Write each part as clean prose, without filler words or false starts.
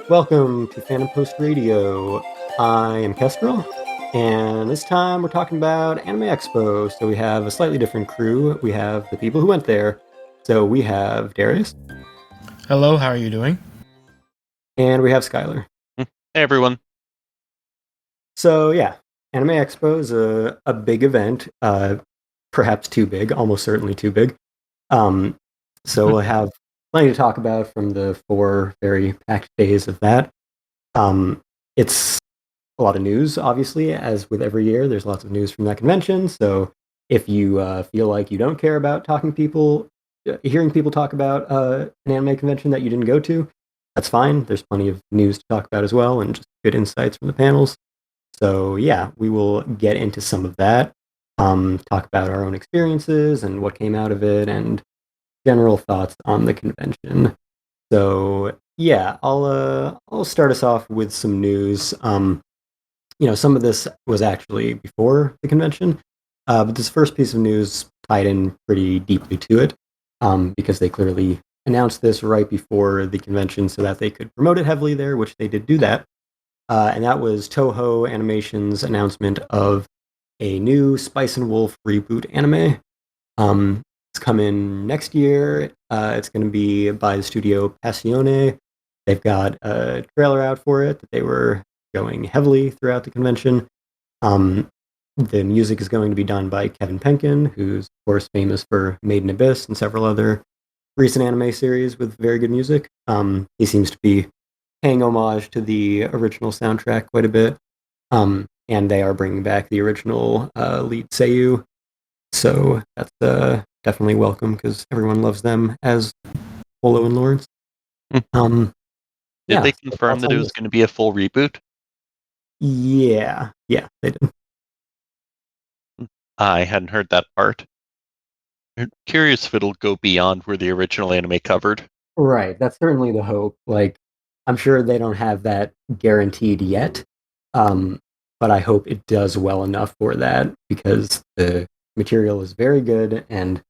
Welcome to Fandom Post Radio. I am Kestrel, and this time we're talking about Anime Expo. So we have a slightly different crew. We have the people who went there. So we have Darius, Hello, how are you doing? and we have Skyler. Hey everyone. So yeah, Anime Expo is a big event, perhaps too big, almost certainly too big. So we'll have plenty to talk about from the 4 very packed days of that. It's a lot of news, obviously, as with every year. There's lots of news from that convention. So if you feel like you don't care about hearing people talk about an anime convention that you didn't go to, that's fine. There's plenty of news to talk about as well, and just good insights from the panels. So yeah, we will get into some of that. Talk about our own experiences and what came out of it, and general thoughts on the convention. So yeah, I'll start us off with some news. Some of this was actually before the convention, but this first piece of news tied in pretty deeply to it, because they clearly announced this right before the convention so that they could promote it heavily there, which they did do that. And that was Toho Animation's announcement of a new Spice and Wolf reboot anime. It's coming next year. It's going to be by the studio Passione. They've got a trailer out for it that they were going heavily throughout the convention. The music is going to be done by Kevin Penkin, who's, of course, famous for Made in Abyss and several other recent anime series with very good music. He seems to be paying homage to the original soundtrack quite a bit. And they are bringing back the original lead Seiyu. So that's definitely welcome because everyone loves them as Polo and Lawrence. Did they confirm that it was going to be a full reboot? Yeah, they did. I hadn't heard that part. I'm curious if it'll go beyond where the original anime covered. Right, that's certainly the hope. Like, I'm sure they don't have that guaranteed yet, but I hope it does well enough for that because the material is very good, and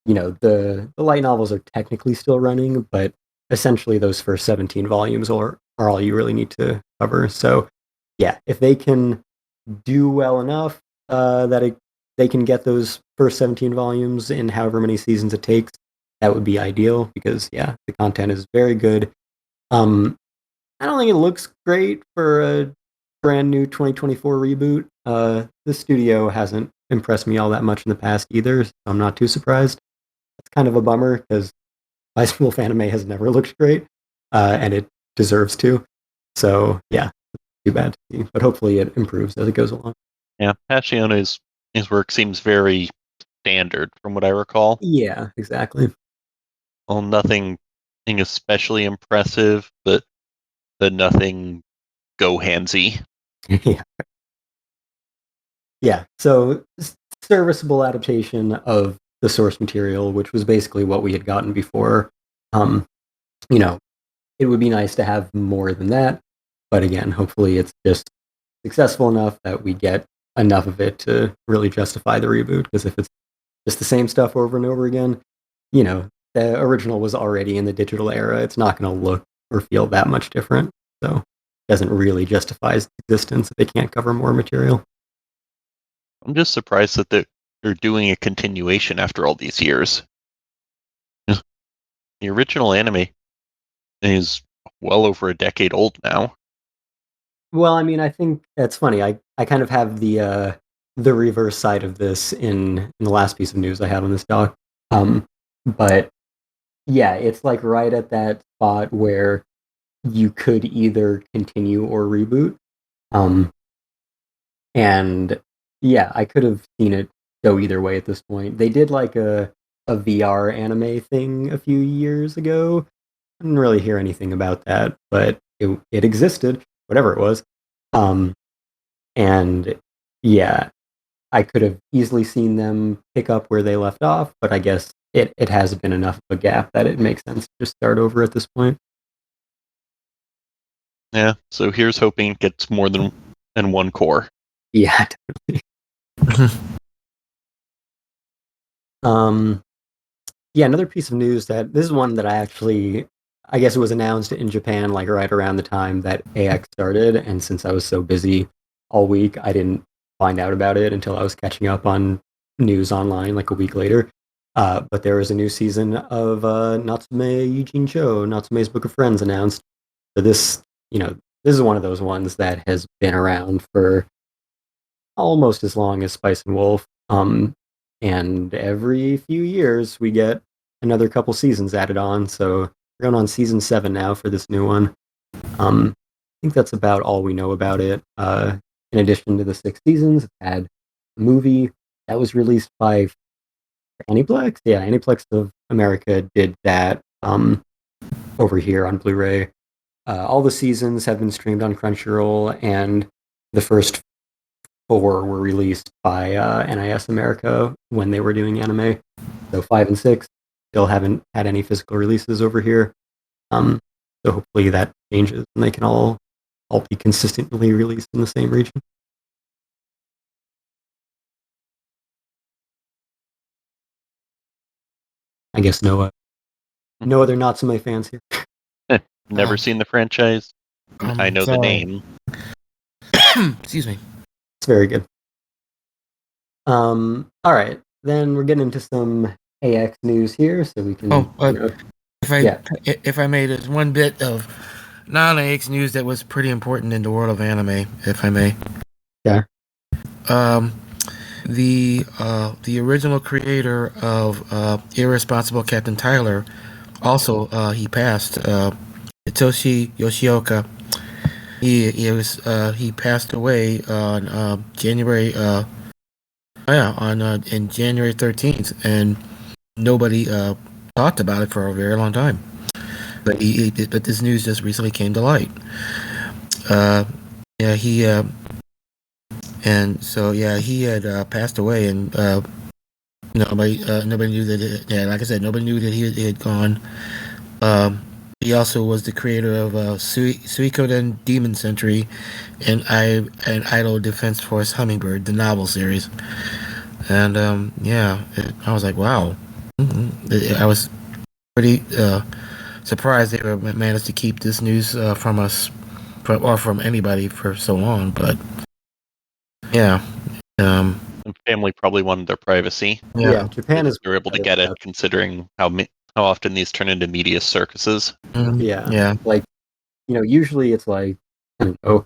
the light novels are technically still running, but essentially those first 17 volumes are all you really need to cover. So yeah, if they can do well enough they can get those first 17 volumes in however many seasons it takes, that would be ideal because yeah, the content is very good. I don't think it looks great for a brand new 2024 reboot. The studio hasn't impressed me all that much in the past either, so I'm not too surprised. It's kind of a bummer because Spice Wolf anime has never looked great, and it deserves to. So yeah, too bad to see, but hopefully it improves as it goes along. Yeah, Passione's his work seems very standard from what I recall. Yeah, exactly. Well, nothing especially impressive, but nothing go-handsy. Yeah. Yeah, so serviceable adaptation of the source material, which was basically what we had gotten before. It would be nice to have more than that, but again, hopefully it's just successful enough that we get enough of it to really justify the reboot, because if it's just the same stuff over and over again, the original was already in the digital era. It's not going to look or feel that much different, so it doesn't really justify its existence if they can't cover more material. I'm just surprised that they're doing a continuation after all these years. The original anime is well over a decade old now. Well, I mean, I think that's funny. I kind of have the reverse side of this in the last piece of news I had on this doc. But yeah, it's like right at that spot where you could either continue or reboot. And yeah, I could have seen it go either way at this point. They did like a VR anime thing a few years ago. I didn't really hear anything about that, but it existed, whatever it was. And yeah, I could have easily seen them pick up where they left off, but I guess it has been enough of a gap that it makes sense to just start over at this point. Yeah, so here's hoping it gets more than one core. Yeah, definitely. Yeah, another piece of news that this is one that I guess it was announced in Japan like right around the time that AX started, and since I was so busy all week, I didn't find out about it until I was catching up on news online like a week later. But there was a new season of Natsume Eugene Cho, Natsume's Book of Friends announced. So this is one of those ones that has been around for almost as long as Spice and Wolf. And every few years we get another couple seasons added on. So we're going on season 7 now for this new one. I think that's about all we know about it. In addition to the 6 seasons, it had a movie that was released by Aniplex. Yeah, Aniplex of America did that over here on Blu-ray. All the seasons have been streamed on Crunchyroll, and the first 4 were released by NIS America when they were doing anime. So 5 and 6 still haven't had any physical releases over here. So hopefully that changes and they can all be consistently released in the same region. I guess no other Natsume fans here. Never seen the franchise. I know the name. Excuse me. It's very good. All right, then we're getting into some AX news here, so we can. If I made it one bit of non-AX news that was pretty important in the world of anime, if I may. Yeah. The original creator of Irresponsible Captain Tyler, also he passed. Hitoshi Yoshioka. He passed away on January. In January 13th, and nobody talked about it for a very long time. But but this news just recently came to light. He had passed away, and nobody knew that. Like I said, nobody knew that he had gone. He also was the creator of Suikoden Demon Sentry and Idol Defense Force Hummingbird, the novel series. And I was like, wow. I was pretty surprised they managed to keep this news from us, or from anybody for so long. But yeah. The family probably wanted their privacy. Yeah, Japan is. They were able to get it, considering how often these turn into media circuses. Yeah. Like, usually it's like, I don't know,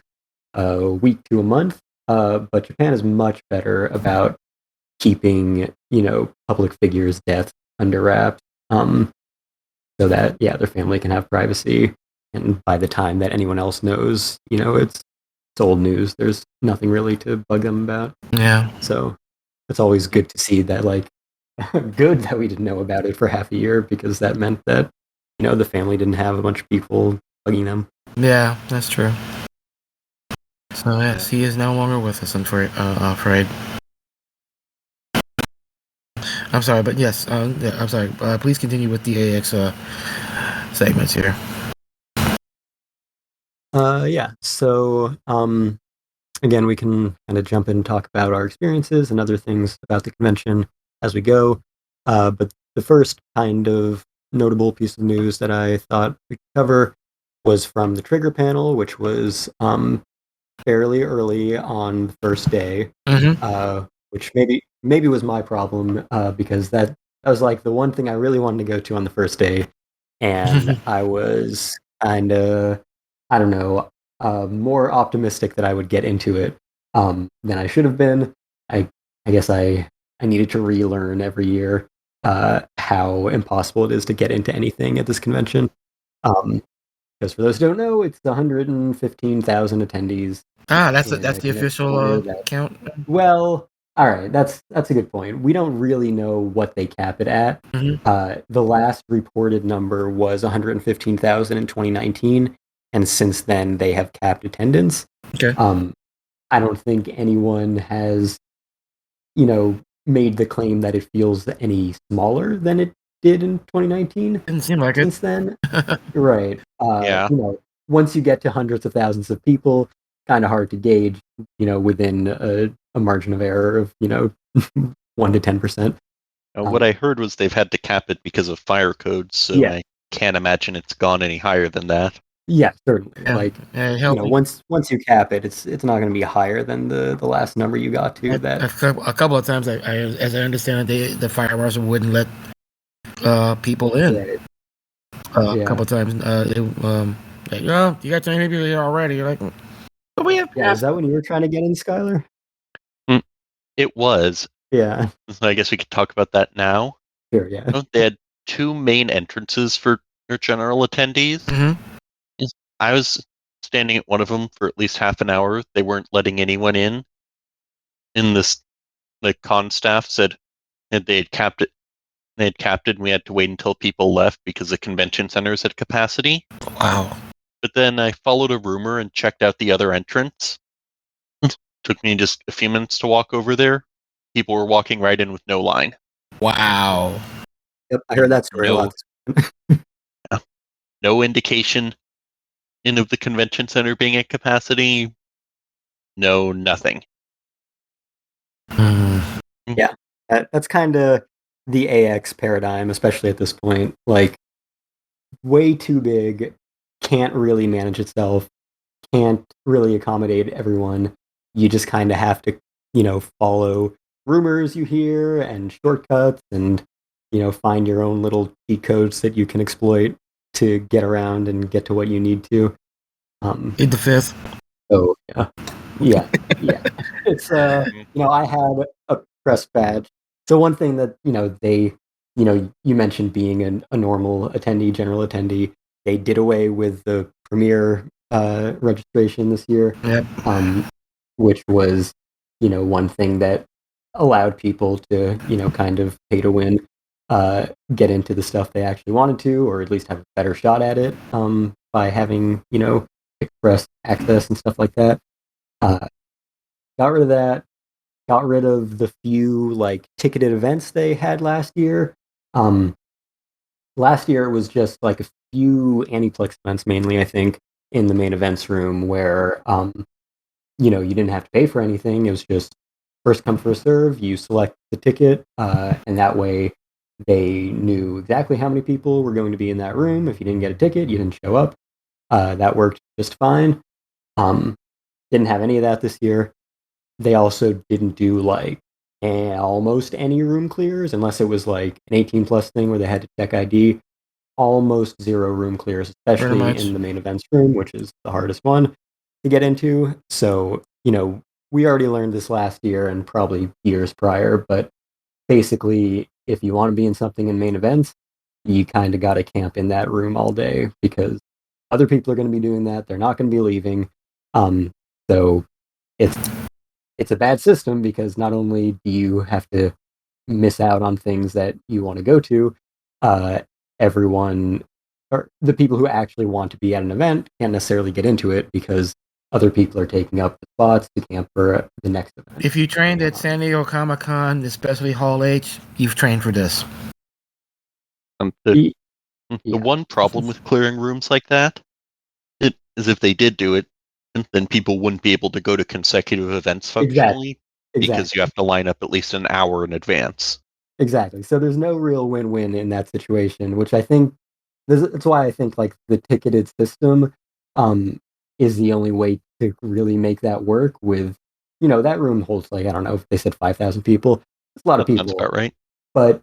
a week to a month. But Japan is much better about keeping, public figures' deaths under wraps, so that their family can have privacy. And by the time that anyone else knows, it's old news. There's nothing really to bug them about. Yeah. So it's always good to see that, like, good that we didn't know about it for half a year, because that meant that, the family didn't have a bunch of people bugging them. Yeah, that's true. So yes, he is no longer with us, I'm afraid. I'm sorry, but yes, I'm sorry. Please continue with the AX segments here. So again, we can kind of jump in and talk about our experiences and other things about the convention as we go. But the first kind of notable piece of news that I thought we could cover was from the Trigger panel, which was fairly early on the first day, which maybe was my problem, because that was like the one thing I really wanted to go to on the first day, and I was kind of, I don't know, more optimistic that I would get into it than I should have been. I guess I needed to relearn every year how impossible it is to get into anything at this convention. Because for those who don't know, it's 115,000 attendees. That's the official count. Well, all right, that's a good point. We don't really know what they cap it at. The last reported number was 115,000 in 2019, and since then they have capped attendance. Okay. I don't think anyone has, made the claim that it feels any smaller than it did in 2019 Didn't seem like since it. then. Right. Yeah. Once you get to hundreds of thousands of people, kind of hard to gauge, within a margin of error of, 1 to 10%. What I heard was they've had to cap it because of fire codes, so Yeah. I can't imagine it's gone any higher than that. Yeah, certainly. Yeah, Like, healthy. once you cap it, it's not going to be higher than the last number you got to. That A couple of times, as I understand it, the fire marshal wouldn't let people in. right. A couple of times, like, oh, you got 20 people here already. You're like, but we have. Yeah, is that when you were trying to get in, Skyler? It was. Yeah. So I guess we could talk about that now. Sure. Yeah. They had two main entrances for their general attendees. Mm-hmm. I was standing at one of them for at least half an hour. They weren't letting anyone in. And the con staff said that they had capped it. They had capped it, and we had to wait until people left because the convention centers had capacity. Wow. But then I followed a rumor and checked out the other entrance. Took me just a few minutes to walk over there. People were walking right in with no line. Wow. Yep, I heard that story a lot. No indication of the convention center being at capacity. No, nothing. Yeah, that's kind of the AX paradigm, especially at this point. Like, way too big, can't really manage itself, can't really accommodate everyone. You just kind of have to, follow rumors you hear and shortcuts and, find your own little cheat codes that you can exploit to get around and get to what you need to. Eat the fifth. So, yeah. It's, I had a press badge. So one thing that, you mentioned being a normal attendee, general attendee, they did away with the premier registration this year. Yep. Which was, one thing that allowed people to, kind of pay to win, get into the stuff they actually wanted to, or at least have a better shot at it, by having, express access and stuff like that. Got rid of that. Got rid of the few like ticketed events they had last year. Last year it was just like a few Aniplex events mainly, I think, in the main events room where you didn't have to pay for anything. It was just first come first serve. You select the ticket, and that way they knew exactly how many people were going to be in that room. If you didn't get a ticket, you didn't show up. That worked just fine. Didn't have any of that this year. They also didn't do like almost any room clears unless it was like an 18 plus thing where they had to check ID. Almost zero room clears, especially in the main events room, which is the hardest one to get into. So, we already learned this last year and probably years prior, but basically, if you want to be in something in main events, you kind of got to camp in that room all day because other people are going to be doing that. They're not going to be leaving. So it's a bad system because not only do you have to miss out on things that you want to go to, everyone or the people who actually want to be at an event can't necessarily get into it because other people are taking up the spots to camp for the next event. If you trained at San Diego Comic-Con, especially Hall H, you've trained for this. The one problem with clearing rooms like that is if they did do it, then people wouldn't be able to go to consecutive events functionally because you have to line up at least an hour in advance. Exactly. So there's no real win-win in that situation, which I think that's why I think like the ticketed system is the only way to really make that work with, that room holds like, I don't know if they said 5,000 people. It's a lot of people. That's about right. But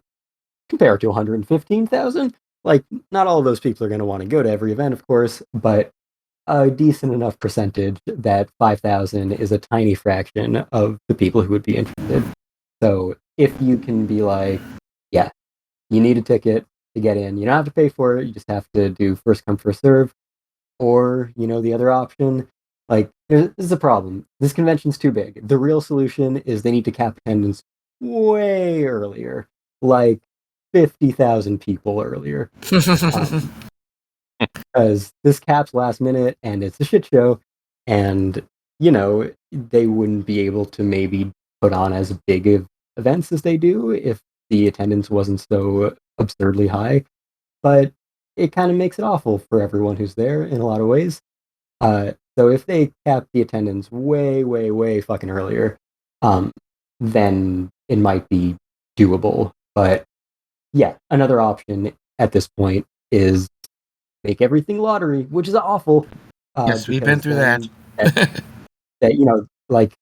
compared to 115,000, like not all of those people are going to want to go to every event, of course, but a decent enough percentage that 5,000 is a tiny fraction of the people who would be interested. So if you can be like, yeah, you need a ticket to get in, you don't have to pay for it, you just have to do first come, first serve. Or, the other option, like, this is a problem. This convention's too big. The real solution is they need to cap attendance way earlier, like 50,000 people earlier. Because this caps last minute and it's a shit show. And they wouldn't be able to maybe put on as big of events as they do if the attendance wasn't so absurdly high. But it kind of makes it awful for everyone who's there in a lot of ways. So if they cap the attendance way, way, way fucking earlier, um, then it might be doable. But yeah, another option at this point is make everything lottery, which is awful. Yes, we've been Because through that. that like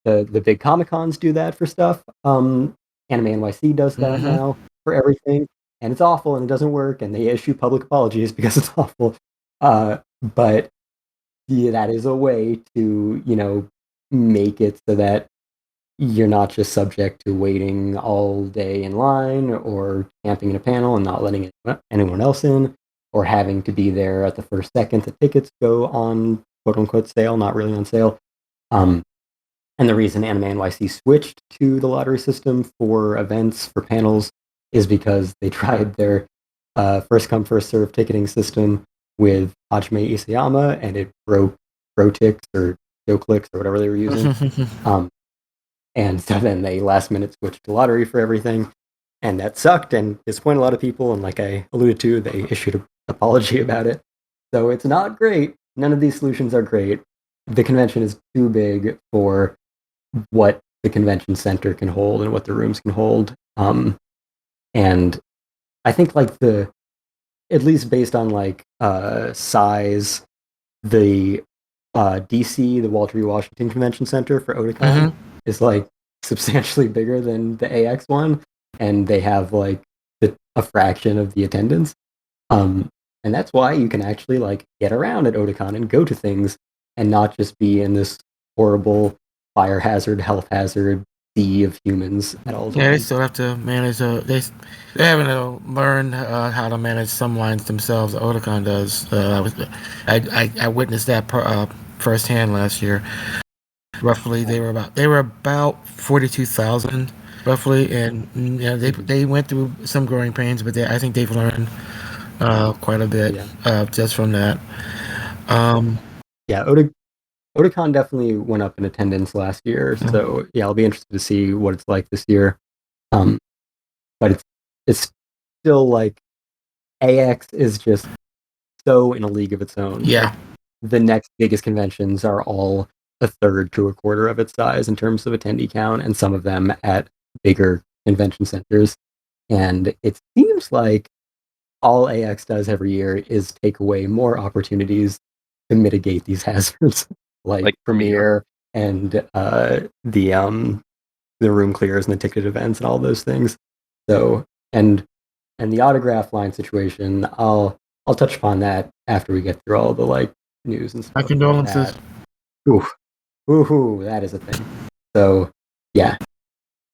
the big Comic Cons do that for stuff. Anime NYC does that now for everything, and it's awful and it doesn't work, and they issue public apologies because it's awful. But yeah, that is a way to make it so that you're not just subject to waiting all day in line or camping in a panel and not letting anyone else in, or having to be there at the first second the tickets go on quote unquote sale, not really on sale. And the reason Anime NYC switched to the lottery system for events, for panels, is because they tried their first come, first serve ticketing system with Hajime Isayama, and it broke Protix or JoeClicks or whatever they were using. And so then they last minute switched to lottery for everything. And that sucked and disappointed a lot of people. And like I alluded to, they issued an apology about it. So it's not great. None of these solutions are great. The convention is too big for what the convention center can hold and what the rooms can hold. And I think like at least based on like size, the DC, the Walter E. Washington Convention Center for Otakon is like substantially bigger than the AX one, and they have like a fraction of the attendance. And that's why you can actually like get around at Otakon and go to things and not just be in this horrible fire hazard, health hazard sea of humans at all times. Yeah, they still have to manage. They're having to learn how to manage some lines themselves. Otakon does. I witnessed that firsthand last year. Roughly, they were about 42,000 roughly, and they went through some growing pains, but I think they've learned quite a bit just from that. Yeah, Otakon definitely went up in attendance last year, so yeah, I'll be interested to see what it's like this year. But it's still like AX is just so in a league of its own. Yeah. Like, the next biggest conventions are all a third to a quarter of its size in terms of attendee count, and some of them at bigger convention centers. And it seems like all AX does every year is take away more opportunities to mitigate these hazards, like Premiere and the room clears and the ticketed events and all those things. So and the autograph line situation, I'll touch upon that after we get through all the like news and stuff. My condolences. Ooh, that is a thing. So yeah,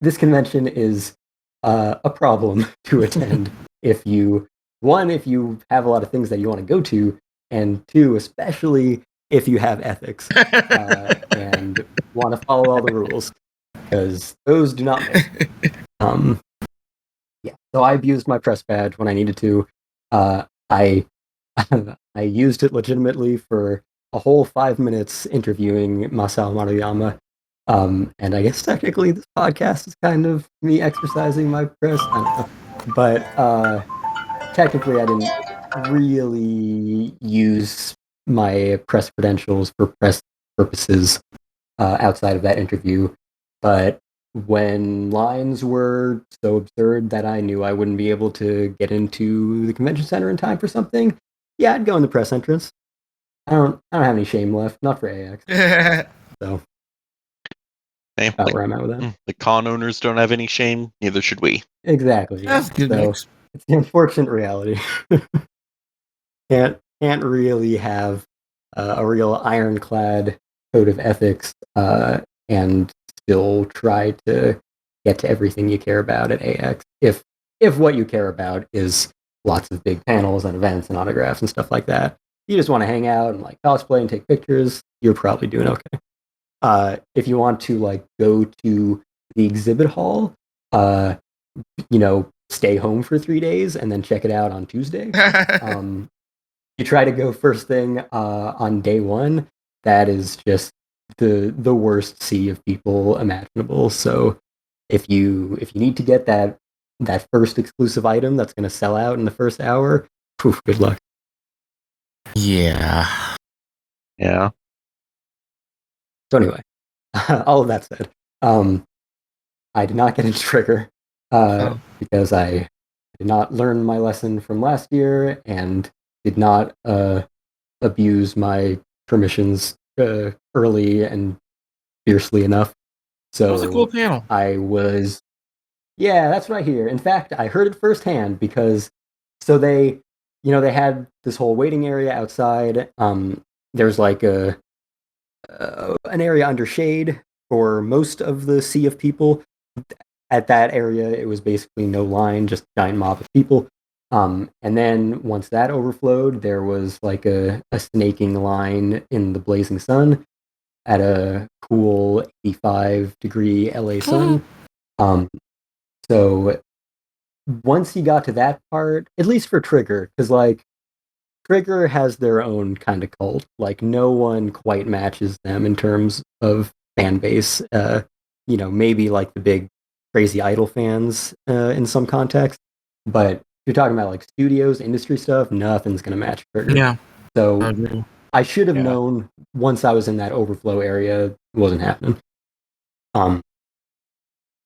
this convention is a problem to attend if you have a lot of things that you want to go to, and two, especially if you have ethics and want to follow all the rules, because those do not make. Yeah, so I've used my press badge when I needed to. I I used it legitimately for a whole 5 minutes interviewing Masao Maruyama. And I guess technically this podcast is kind of me exercising my press. I don't know. But technically I didn't really use my press credentials for press purposes outside of that interview. But when lines were so absurd that I knew I wouldn't be able to get into the convention center in time for something, yeah, I'd go in the press entrance. I don't have any shame left, not for AX. So about where I'm at with that. The con owners don't have any shame, neither should we. Exactly. Yeah. That's good. So it's the unfortunate reality. Can't really have a real ironclad code of ethics and still try to get to everything you care about at AX if what you care about is lots of big panels and events and autographs and stuff like that. You just want to hang out and like cosplay and take pictures, you're probably doing okay. If you want to like go to the exhibit hall, stay home for 3 days and then check it out on Tuesday. You try to go first thing on day one. That is just the worst sea of people imaginable. So if you need to get that first exclusive item that's going to sell out in the first hour, poof, good luck. Yeah. Yeah. So anyway, all of that said, I did not get into Trigger because I did not learn my lesson from last year and did not abuse my permissions early and fiercely enough. That was a cool So panel. yeah, that's what I hear. In fact, I heard it firsthand because so they had this whole waiting area outside. There's like an area under shade for most of the sea of people. At that area, it was basically no line, just a giant mob of people. And then once that overflowed, there was like a snaking line in the blazing sun at a cool 85-degree LA sun. So once you got to that part, at least for Trigger, because like Trigger has their own kind of cult. Like no one quite matches them in terms of fan base. Maybe like the big Crazy Idol fans in some context, but if you're talking about like studios, industry stuff, nothing's gonna match Trigger. Yeah. So I should have Yeah. known once I was in that overflow area, it wasn't happening.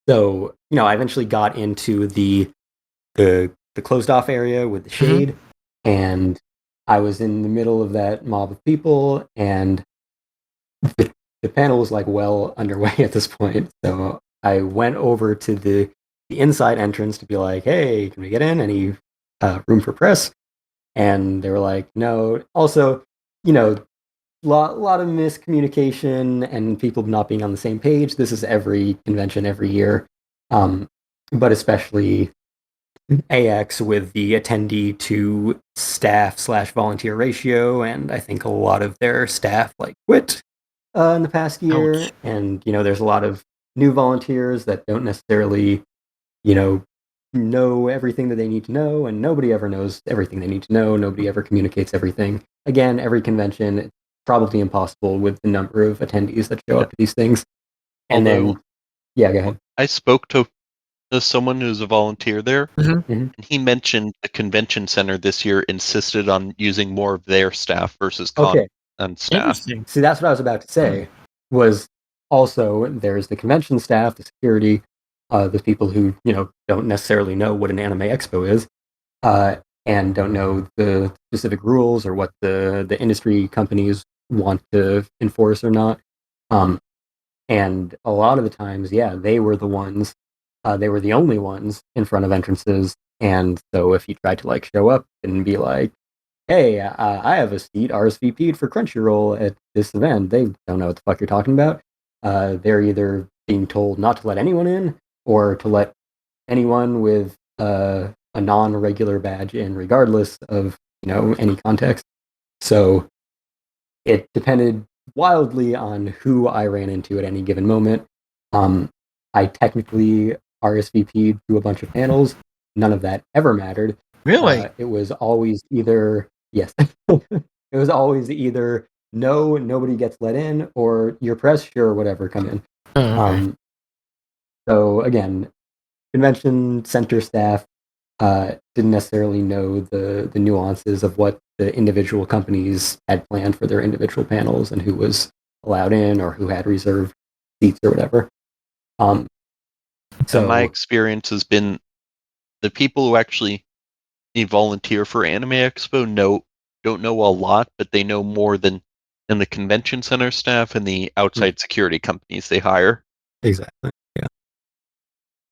So I eventually got into the closed off area with the shade, and I was in the middle of that mob of people, and the panel was like well underway at this point. So I went over to the inside entrance to be like, "Hey, can we get in? Any room for press?" And they were like, "No." Also, lot of miscommunication and people not being on the same page. This is every convention every year, but especially AX with the attendee to staff/volunteer ratio, and I think a lot of their staff like quit in the past year. Ouch. And there's a lot of new volunteers that don't necessarily know everything that they need to know, and nobody ever knows everything they need to know. Nobody ever communicates everything. Again, every convention, it's probably impossible with the number of attendees that show up to these things. And Although, then, yeah, go ahead. I spoke to someone who's a volunteer there, and he mentioned the convention center this year insisted on using more of their staff versus Okay. and staff. Interesting. See, that's what I was about to say. Was also there's the convention staff, the security, the people who don't necessarily know what an Anime Expo is, and don't know the specific rules or what the industry companies want to enforce or not. And a lot of the times, yeah, they were the ones. They were the only ones in front of entrances, and so if you tried to like show up and be like, "Hey, I have a seat RSVP'd for Crunchyroll at this event," they don't know what the fuck you're talking about. They're either being told not to let anyone in or to let anyone with a non-regular badge in, regardless of any context. So it depended wildly on who I ran into at any given moment. I technically RSVP'd to a bunch of panels. None of that ever mattered. Really? It was always either yes. It was always either no, nobody gets let in, or your press, sure, whatever, come in. So again, convention center staff didn't necessarily know the nuances of what the individual companies had planned for their individual panels and who was allowed in or who had reserved seats or whatever. So my experience has been the people who actually volunteer for Anime Expo don't know a lot, but they know more than the convention center staff and the outside security companies they hire. Exactly. Yeah.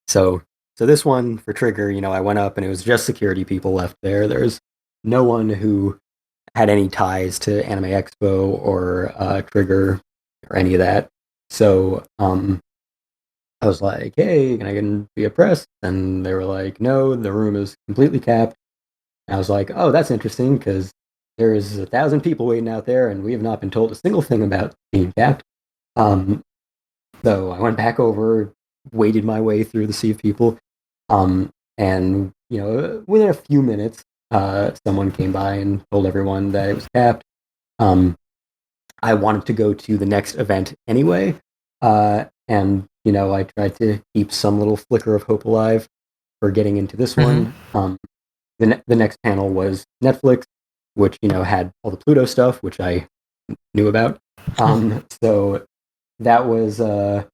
So this one for Trigger, I went up and it was just security people left there. There's no one who had any ties to Anime Expo or Trigger or any of that. So I was like, "Hey, can I get be a press?" And they were like, "No, the room is completely capped." And I was like, "Oh, that's interesting because there is 1,000 people waiting out there, and we have not been told a single thing about being capped." So I went back over, waded my way through the sea of people, and within a few minutes, someone came by and told everyone that it was capped. I wanted to go to the next event anyway. And, I tried to keep some little flicker of hope alive for getting into this one. The next panel was Netflix, which, had all the Pluto stuff, which I knew about. So that was, going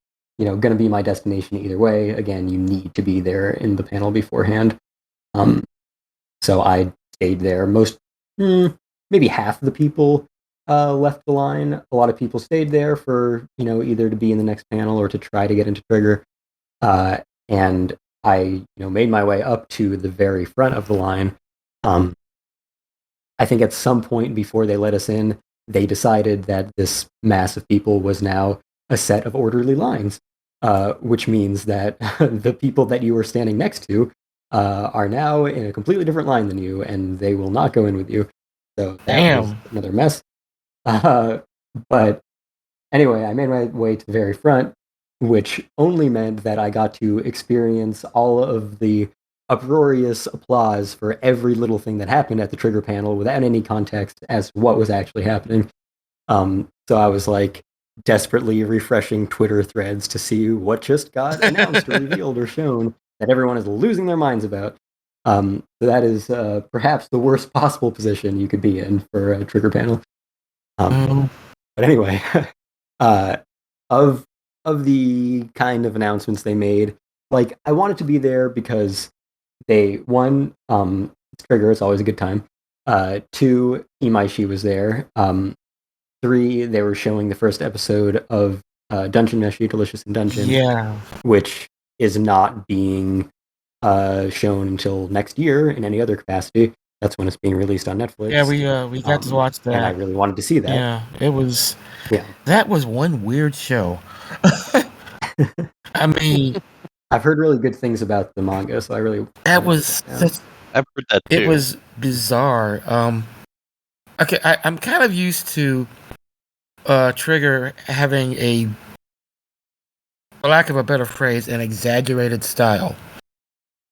to be my destination either way. Again, you need to be there in the panel beforehand. So I stayed there. Maybe half the people left the line. A lot of people stayed there for, either to be in the next panel or to try to get into Trigger. And I, made my way up to the very front of the line. I think at some point before they let us in, they decided that this mass of people was now a set of orderly lines, which means that the people that you were standing next to are now in a completely different line than you, and they will not go in with you. So that was another mess. But anyway, I made my way to the very front, which only meant that I got to experience all of the uproarious applause for every little thing that happened at the Trigger panel without any context as to what was actually happening. So I was like desperately refreshing Twitter threads to see what just got announced or revealed or shown that everyone is losing their minds about. So that is perhaps the worst possible position you could be in for a Trigger panel. But anyway, of the kind of announcements they made, like I wanted to be there because one, it's Trigger, it's always a good time. Two, Imaishi was there. Three, they were showing the first episode of Dungeon Meshi, Delicious in Dungeon, which is not being shown until next year in any other capacity. That's when it's being released on Netflix. Yeah, we got to watch that, and I really wanted to see that. Yeah, it was. Yeah, that was one weird show. I mean, I've heard really good things about the manga, so I really. That was. I've heard that too. It was bizarre. Okay, I'm kind of used to Trigger having a, for lack of a better phrase, an exaggerated style.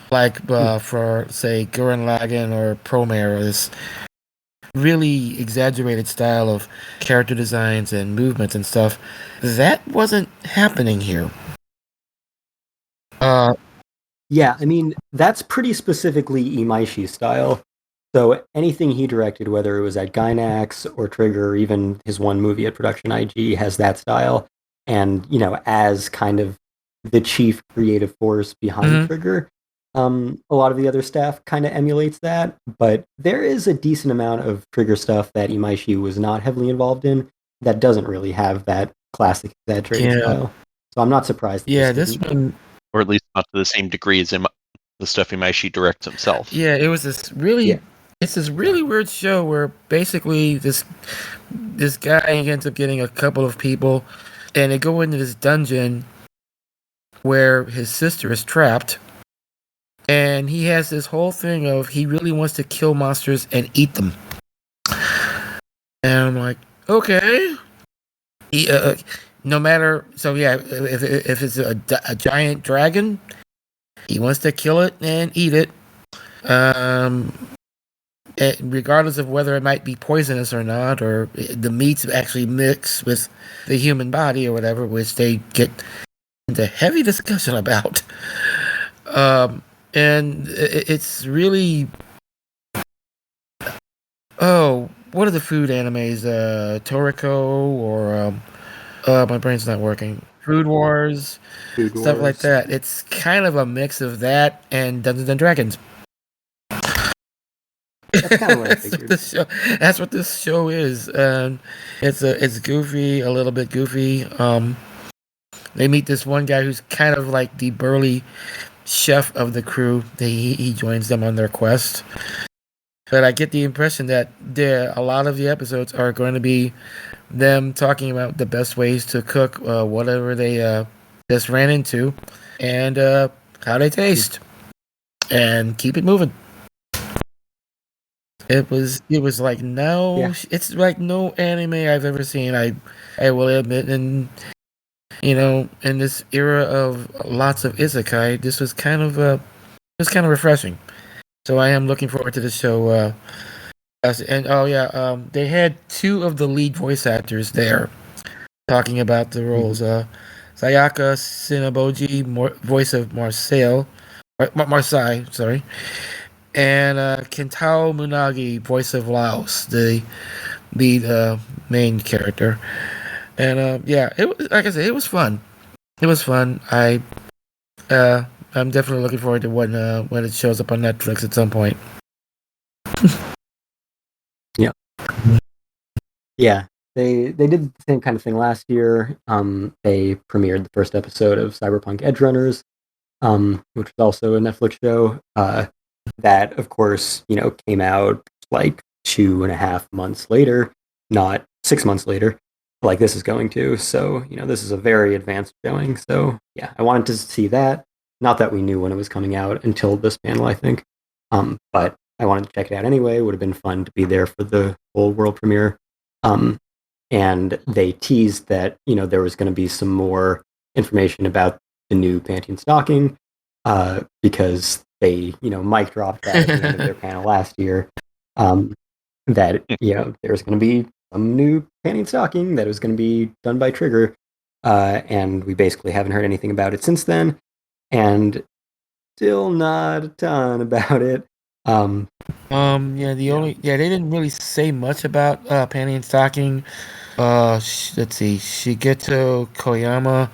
Like for, say, Gurren Lagann or Promare, or this really exaggerated style of character designs and movements and stuff. That wasn't happening here. Yeah, I mean, that's pretty specifically Imaishi's style. So anything he directed, whether it was at Gainax or Trigger, or even his one movie at Production IG, has that style. And, as kind of the chief creative force behind Trigger, a lot of the other staff kind of emulates that. But there is a decent amount of Trigger stuff that Imaishi was not heavily involved in that doesn't really have that classic exaggerated style. So I'm not surprised. This one... Or at least not to the same degree as the stuff Imaishi directs himself. Yeah, it was this really... Yeah. It's this really weird show where basically this guy ends up getting a couple of people, and they go into this dungeon where his sister is trapped, and he has this whole thing of he really wants to kill monsters and eat them. And I'm like, okay. No matter... So yeah, if it's a giant dragon, he wants to kill it and eat it. Regardless of whether it might be poisonous or not, or the meats actually mix with the human body or whatever, which they get into heavy discussion about. And it's really... Oh, what are the food animes? Toriko or... my brain's not working. Food Wars, stuff like that. It's kind of a mix of that and Dungeons and Dragons. That's kind of what I figured. That's what this show is. It's goofy, a little bit goofy. They meet this one guy who's kind of like the burly chef of the crew. He joins them on their quest. But I get the impression that a lot of the episodes are going to be them talking about the best ways to cook whatever they just ran into, and how they taste, and keep it moving. It was like it's like no anime I've ever seen. I will admit, and in this era of lots of isekai, this was kind of refreshing. So I am looking forward to the show Yes, and they had two of the lead voice actors there talking about the roles. Sayaka Shinobuji, voice of Marseille, sorry, and Kentaro Munagi, voice of Laos, the lead main character. And it was, like I said, it was fun. It was fun. I'm definitely looking forward to when it shows up on Netflix at some point. Yeah. Yeah. They did the same kind of thing last year. They premiered the first episode of Cyberpunk Edge Runners, which was also a Netflix show. That, of course, came out like 2.5 months later, not 6 months later, like this is going to. So, this is a very advanced showing. So, yeah, I wanted to see that. Not that we knew when it was coming out until this panel, I think. But I wanted to check it out anyway. It would have been fun to be there for the whole world premiere. And they teased that, there was going to be some more information about the new Pantheon stocking, because they, mic dropped that at the end of their panel last year. That, there's going to be some new Pantheon stocking that was going to be done by Trigger. And we basically haven't heard anything about it since then. And still not a ton about it. They didn't really say much about Panty stocking. Let's see, Shigeto Koyama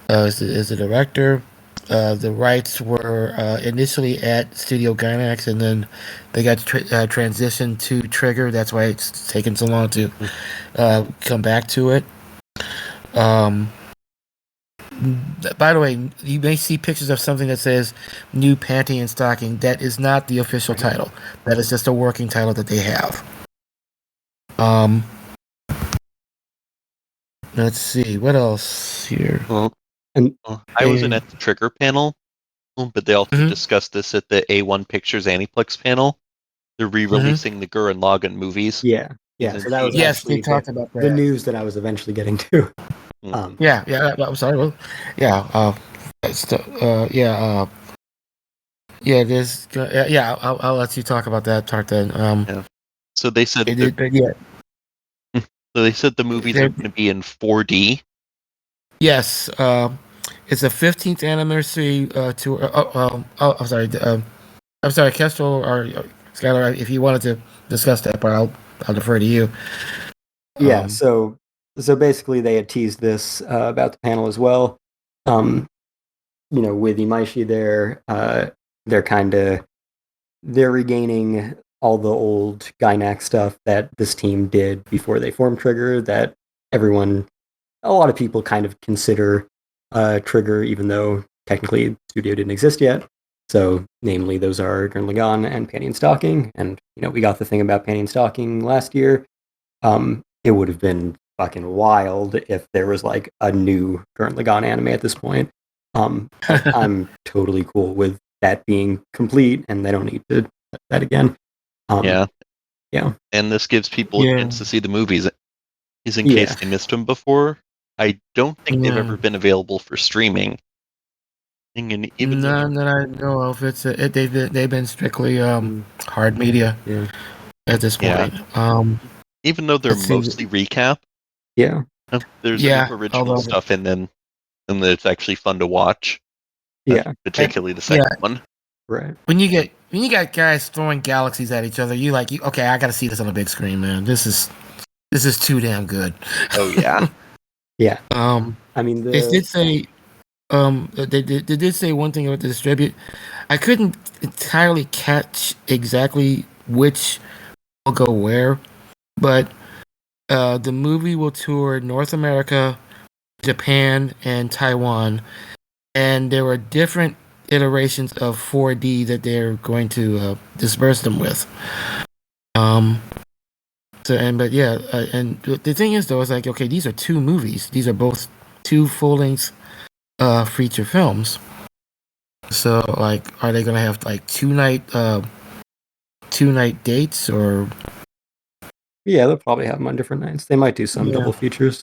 is the director. The rights were initially at Studio Gainax, and then they got transitioned to Trigger. That's why it's taken so long to come back to it. By the way, you may see pictures of something that says "New Panty and Stocking." That is not the official title. That is just a working title that they have. Let's see what else here. Well, I wasn't at the Trigger panel, but they also discussed this at the A1 Pictures Aniplex panel. They're re-releasing the Gurren Lagann movies. Yeah. So that was we talked about that. The news that I was eventually getting to. I'm sorry. Well, I'll let you talk about that part then. So they said So they said the movies are going to be in 4D. Yes, it's a 15th anniversary tour. I'm sorry, Kestrel or Skyler. If you wanted to discuss that part, I'll defer to you. Yeah. So basically, they had teased this about the panel as well. With Imaishi there, they're regaining all the old Gainax stuff that this team did before they formed Trigger, that a lot of people kind of consider Trigger, even though technically the studio didn't exist yet. So, namely, those are Gurren Lagann and Panty and Stocking. And, we got the thing about Panty and Stocking last year. It would have been fucking wild if there was like a new Gurren Lagann anime at this point. I'm totally cool with that being complete, and they don't need to do that again. Yeah. And this gives people a chance to see the movies, in case they missed them before. I don't think they've ever been available for streaming. And even none that I know of. They've been strictly hard media at this point. Even though they're mostly recap, there's enough original stuff in them, and that it's actually fun to watch. Particularly the second one. Right. When you got guys throwing galaxies at each other, okay, I got to see this on a big screen, man. This is too damn good. Oh yeah. Yeah. I mean, they did say, they did say one thing about the distribute. I couldn't entirely catch exactly which will go where, but the movie will tour North America, Japan, and Taiwan, and there were different iterations of 4D that they're going to disperse them with. And the thing is though, it's like, okay, these are two movies. These are both two full-length feature films. So like, are they gonna have like two night dates or? Yeah, they'll probably have them on different nights. They might do some double features.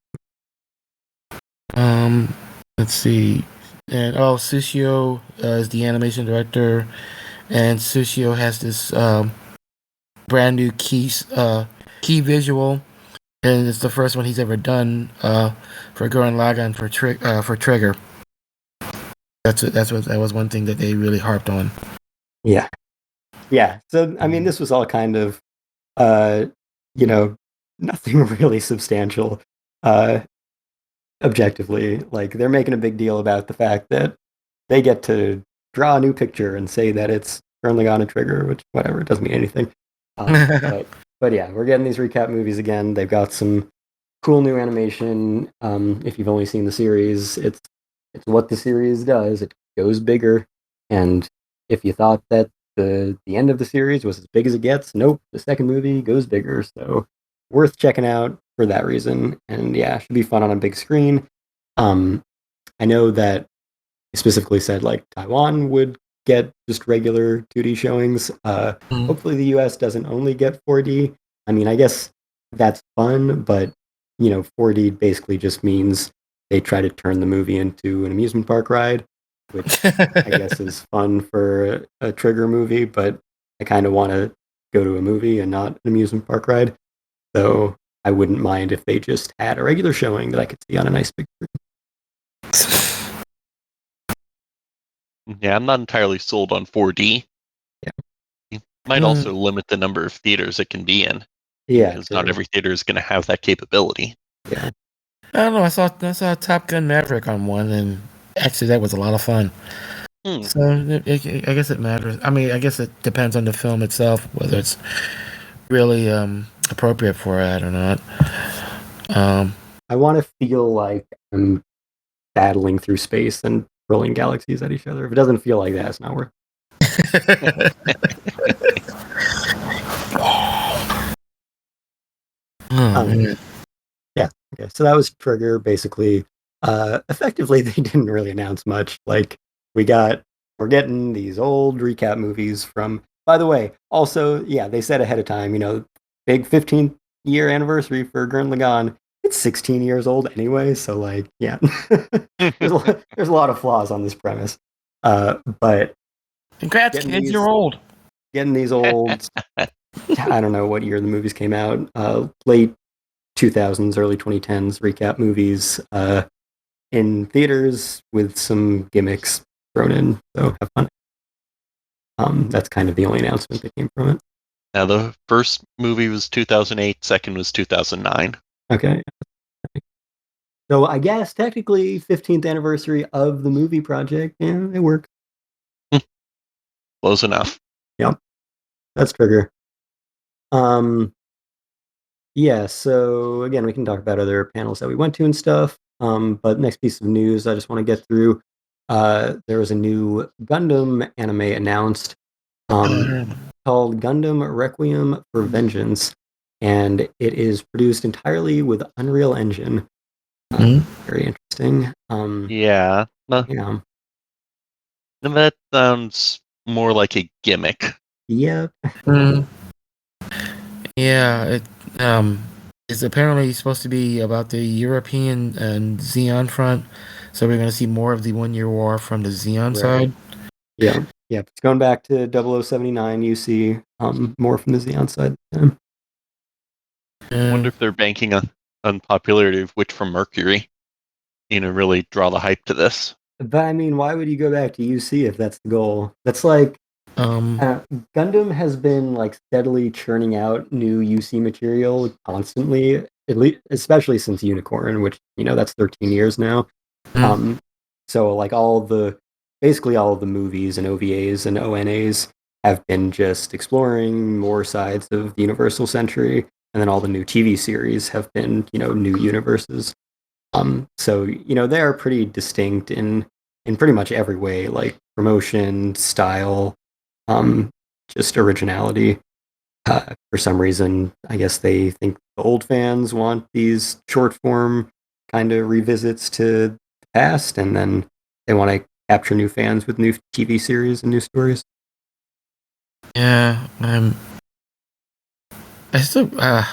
Let's see. And Sushio is the animation director, and Sushio has this brand new key visual, and it's the first one he's ever done for Gurren Lagann for Trigger. That was one thing that they really harped on. Yeah. So I mean, this was all kind of, you know, nothing really substantial. Objectively, like they're making a big deal about the fact that they get to draw a new picture and say that it's currently on a trigger, which whatever, it doesn't mean anything. But yeah, we're getting these recap movies again. They've got some cool new animation. If you've only seen the series, it's what the series does. It goes bigger, and if you thought that the end of the series was as big as it gets, nope. The second movie goes bigger, so worth checking out for that reason. And yeah, should be fun on a big screen. I know that specifically said like Taiwan would get just regular 2D showings. Hopefully the US doesn't only get 4D. I mean, I guess that's fun, but 4D basically just means they try to turn the movie into an amusement park ride, which I guess is fun for a Trigger movie, but I kind of want to go to a movie and not an amusement park ride. So I wouldn't mind if they just had a regular showing that I could see on a nice big screen. Yeah, I'm not entirely sold on 4D. Yeah. You might also limit the number of theaters it can be in. Yeah. Because not every theater is going to have that capability. Yeah. I don't know. I saw Top Gun Maverick on one, and actually that was a lot of fun. So I guess it matters. I mean, I guess it depends on the film itself, whether it's really appropriate for it or not. I want to feel like I'm battling through space and hurling galaxies at each other. If it doesn't feel like that, it's not worth it. Yeah. Okay. So that was Trigger. Basically, effectively, they didn't really announce much. Like we're getting these old recap movies from. By the way, also, yeah, they said ahead of time. Big 15th year anniversary for Gurren Lagann. It's 16 years old anyway. So like, yeah, there's a lot of flaws on this premise. But congrats, kids, you're old. Getting these old. I don't know what year the movies came out. Late 2000s, early 2010s recap movies in theaters with some gimmicks thrown in. So have fun. That's kind of the only announcement that came from it. Now, the first movie was 2008, second was 2009. Okay. So I guess technically 15th anniversary of the movie project. Yeah, it works. Close enough. Yep. That's Trigger. Yeah, so again, we can talk about other panels that we went to and stuff. But next piece of news I just want to get through. There was a new Gundam anime announced called Gundam Requiem for Vengeance, and it is produced entirely with Unreal Engine. Very interesting. Yeah. Yeah. That sounds more like a gimmick. Yep. Yeah, it is apparently supposed to be about the European and Xeon front, so we're going to see more of the 1 Year War from the Xeon side. Yeah, it's going back to 0079. You see more from the Xeon side. I wonder if they're banking on popularity of Witch from Mercury. Really draw the hype to this. But I mean, why would you go back to UC if that's the goal? That's like Gundam has been like steadily churning out new UC material constantly, at least, especially since Unicorn, which that's 13 years now. So like basically all of the movies and OVAs and ONAs have been just exploring more sides of the Universal Century, and then all the new TV series have been new universes. So they are pretty distinct in pretty much every way, like promotion, style, just originality. For some reason, I guess they think the old fans want these short form kind of revisits to the past, and then they want to capture new fans with new TV series and new stories. Yeah, I still I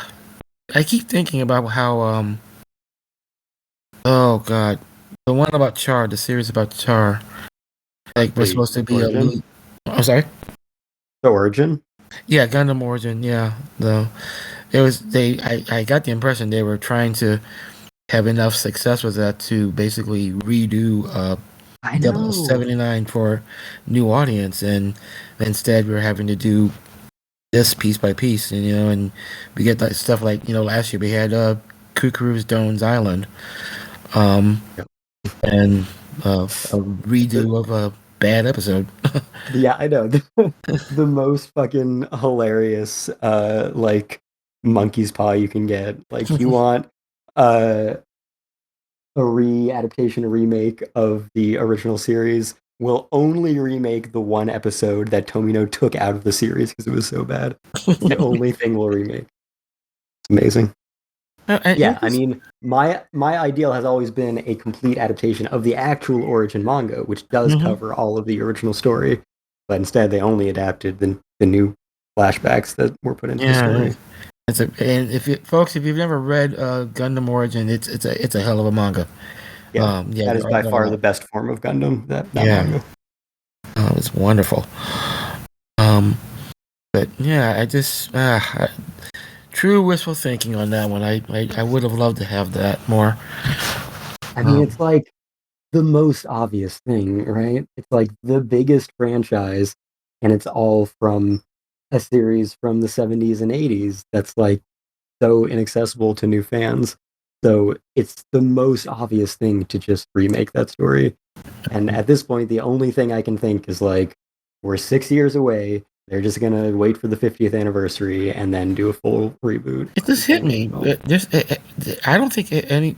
keep thinking about how oh god, the one about Char, the series about Char, like was supposed to be Origin? I'm sorry, The Origin. Yeah, Gundam Origin. Yeah, though it was they. I got the impression they were trying to have enough success with that to basically redo I Double know. 79 for new audience, and instead we're having to do this piece by piece, and and we get like stuff like last year we had Kukuru's Doan's Island, um, Yep. and a redo of a bad episode. Yeah, I know. The most fucking hilarious like monkey's paw you can get. Like you want uh a re-adaptation, a remake of the original series, will only remake the one episode that Tomino took out of the series because it was so bad. It's the only thing we'll remake. It's amazing. And Yeah, I mean, my ideal has always been a complete adaptation of the actual origin manga, which does Mhm. cover all of the original story, but instead they only adapted the new flashbacks that were put into the Yeah, story. and folks, if you've never read Gundam Origin, it's a hell of a manga. Yeah, Yeah, that the is by art far level, the best form of Gundam. That yeah, manga. it's wonderful. Um, but yeah, true wishful thinking on that one. I would have loved to have that more. I mean, Um, it's like the most obvious thing, right? It's like the biggest franchise, and it's all from a series from the 70s and 80s that's like so inaccessible to new fans. So it's the most obvious thing to just remake that story. And at this point, the only thing I can think is like, we're 6 years away. They're just gonna wait for the 50th anniversary and then do a full reboot. it just hit me. I don't think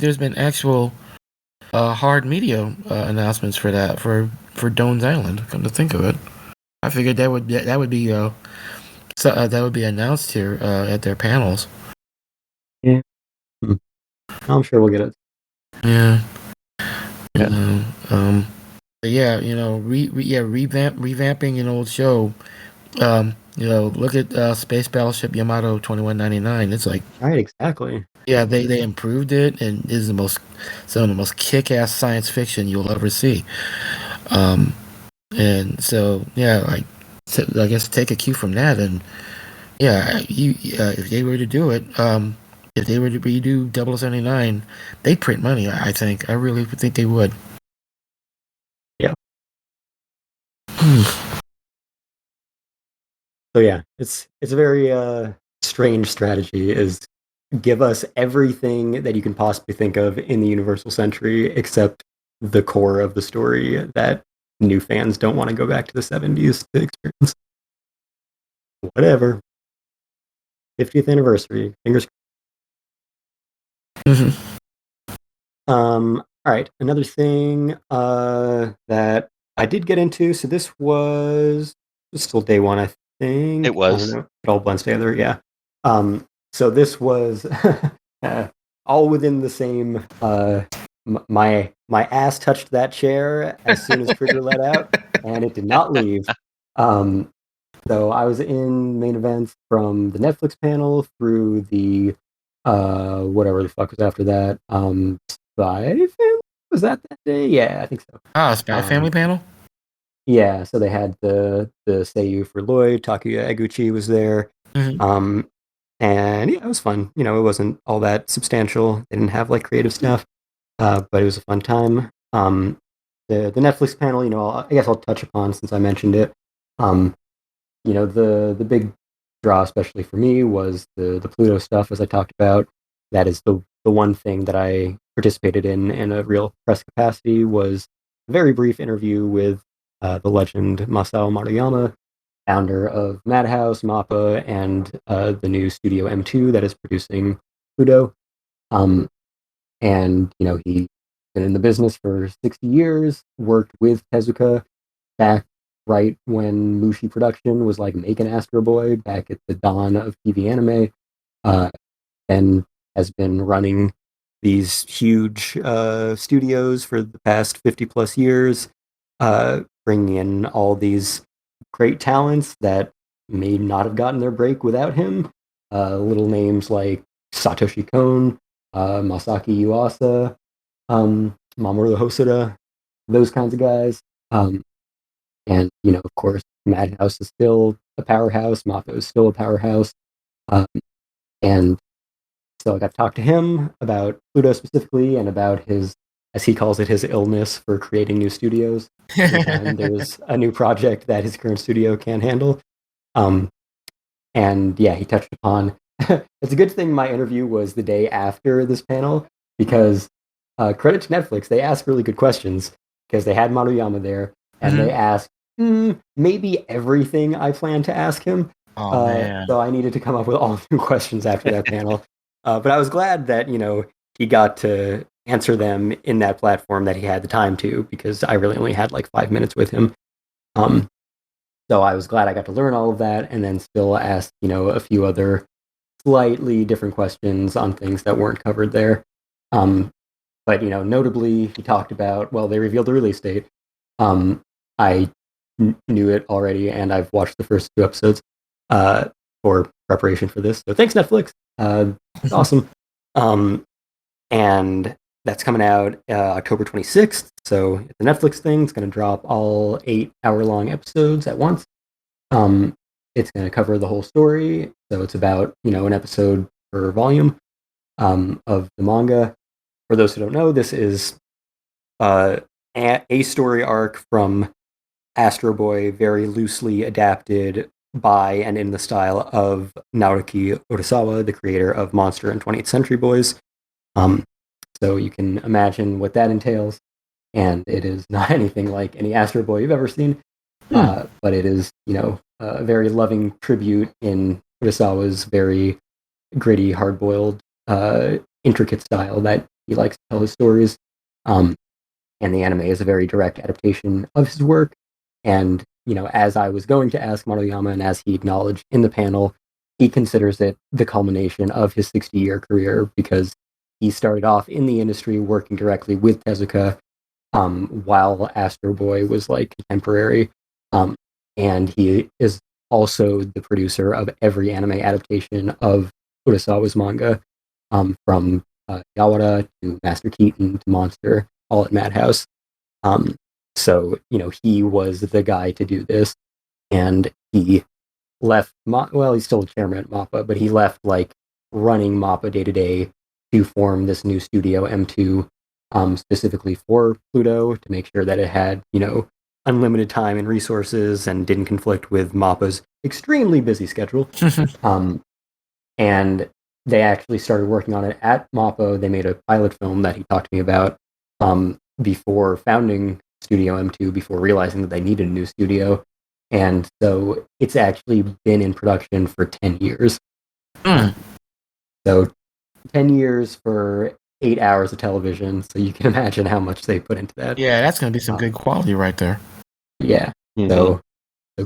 there's been actual hard media announcements for that for Doan's Island. Come to think of it, I figured that would be announced here at their panels. Yeah, I'm sure we'll get it. Yeah. Yeah. But yeah, revamping an old show. Look at Space Battleship Yamato 2199. It's like, Right, exactly. yeah, they improved it, and it is some of the most kick-ass science fiction you'll ever see. Um, and so yeah, like so I guess take a cue from that, and yeah, if they were to do it, if they were to redo 0079, they'd print money. I think. I really think they would. Yeah. So yeah, it's a very strange strategy. Is give us everything that you can possibly think of in the Universal Century, except the core of the story that new fans don't want to go back to the 70s to experience. Whatever. 50th anniversary. Fingers. Mhm. All right. Another thing that I did get into. So this was still day one, I It think. I don't was. know. It all blends together. Yeah. So this was all within the same. My ass touched that chair as soon as Trigger let out, and it did not leave. Um, so I was in main events from the Netflix panel through the whatever the fuck was after that. Spy Family, was that day? Yeah, I think so. Spy Family Um, panel. yeah, so they had the Seiyu for Lloyd. Takuya Eguchi was there. Mhm. Um, and yeah, it was fun. You know, it wasn't all that substantial. They didn't have like creative stuff, but it was a fun time. The Netflix panel, you know, I guess I'll touch upon since I mentioned it. Um, you know, the big draw, especially for me, was the Pluto stuff, as I talked about. That is the one thing that I participated in a real press capacity, was a very brief interview with the legend Masao Maruyama, founder of Madhouse, Mappa, and the new studio M2 that is producing Pluto. Um, and you know, he's been in the business for 60 years, worked with Tezuka back right when Mushi Production was like making Astro Boy back at the dawn of TV anime, uh, and has been running these huge studios for the past 50 plus years, bringing in all these great talents that may not have gotten their break without him. Little names like Satoshi Kon, Masaki Yuasa, Mamoru Hosoda, those kinds of guys. And you know, of course, Madhouse is still a powerhouse. Mappa is still a powerhouse. And so I got to talk to him about Pluto specifically and about his, as he calls it, his illness for creating new studios. Every time there's a new project that his current studio can't handle. And yeah, he touched upon. It's a good thing my interview was the day after this panel because credit to Netflix, they asked really good questions because they had Maruyama there and they asked maybe everything I planned to ask him. Oh man. So I needed to come up with all new questions after that panel. But I was glad that he got to answer them in that platform that he had the time to because I really only had like 5 minutes with him. So I was glad I got to learn all of that and then still ask, a few other slightly different questions on things that weren't covered there. But, notably, he talked about, well, they revealed the release date. I knew it already, and I've watched the first 2 episodes for preparation for this. So thanks, Netflix. It's awesome. And that's coming out October 26th. So it's a Netflix thing. It's going to drop all 8-hour-long episodes at once. It's going to cover the whole story. So it's about, an episode per volume of the manga. For those who don't know, this is a story arc from Astro Boy, very loosely adapted by and in the style of Naoki Urasawa, the creator of Monster and 20th Century Boys. So you can imagine what that entails. And it is not anything like any Astro Boy you've ever seen. But it is, a very loving tribute in Urasawa's very gritty, hard-boiled, intricate style that he likes to tell his stories. And the anime is a very direct adaptation of his work. And, as I was going to ask Maruyama, and as he acknowledged in the panel, he considers it the culmination of his 60-year career because he started off in the industry working directly with Tezuka while Astro Boy was like contemporary. And he is also the producer of every anime adaptation of Urasawa's manga, from Yawara to Master Keaton to Monster, all at Madhouse. So, he was the guy to do this. And he left, he's still chairman at MAPPA, but he left like running MAPPA day to day to form this new studio, M2, specifically for Pluto to make sure that it had, unlimited time and resources and didn't conflict with MAPPA's extremely busy schedule. And they actually started working on it at MAPPA. They made a pilot film that he talked to me about before founding Studio M2, before realizing that they needed a new studio. And so it's actually been in production for 10 years. So 10 years for 8 hours of television. So you can imagine how much they put into that. Yeah, that's going to be some good quality right there. Yeah. So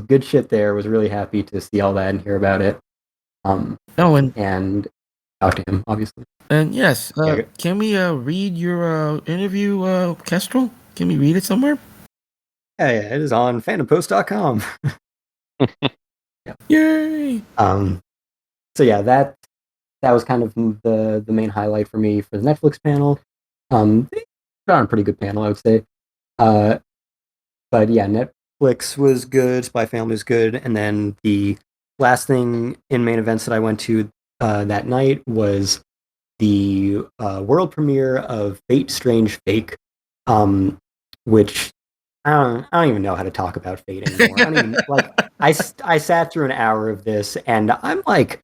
good shit there. Was really happy to see all that and hear about it. And talk to him, obviously. And yes, can we read your interview, Kestrel? Can we read it somewhere? Yeah, it is on fandompost.com. Yay! So yeah, that was kind of the main highlight for me for the Netflix panel. They put on a pretty good panel, I would say. But yeah, Netflix was good, Spy Family was good, and then the last thing in main events that I went to that night was the world premiere of Fate Strange Fake, which I don't even know how to talk about Fate anymore. I don't even I sat through an hour of this, and I'm like,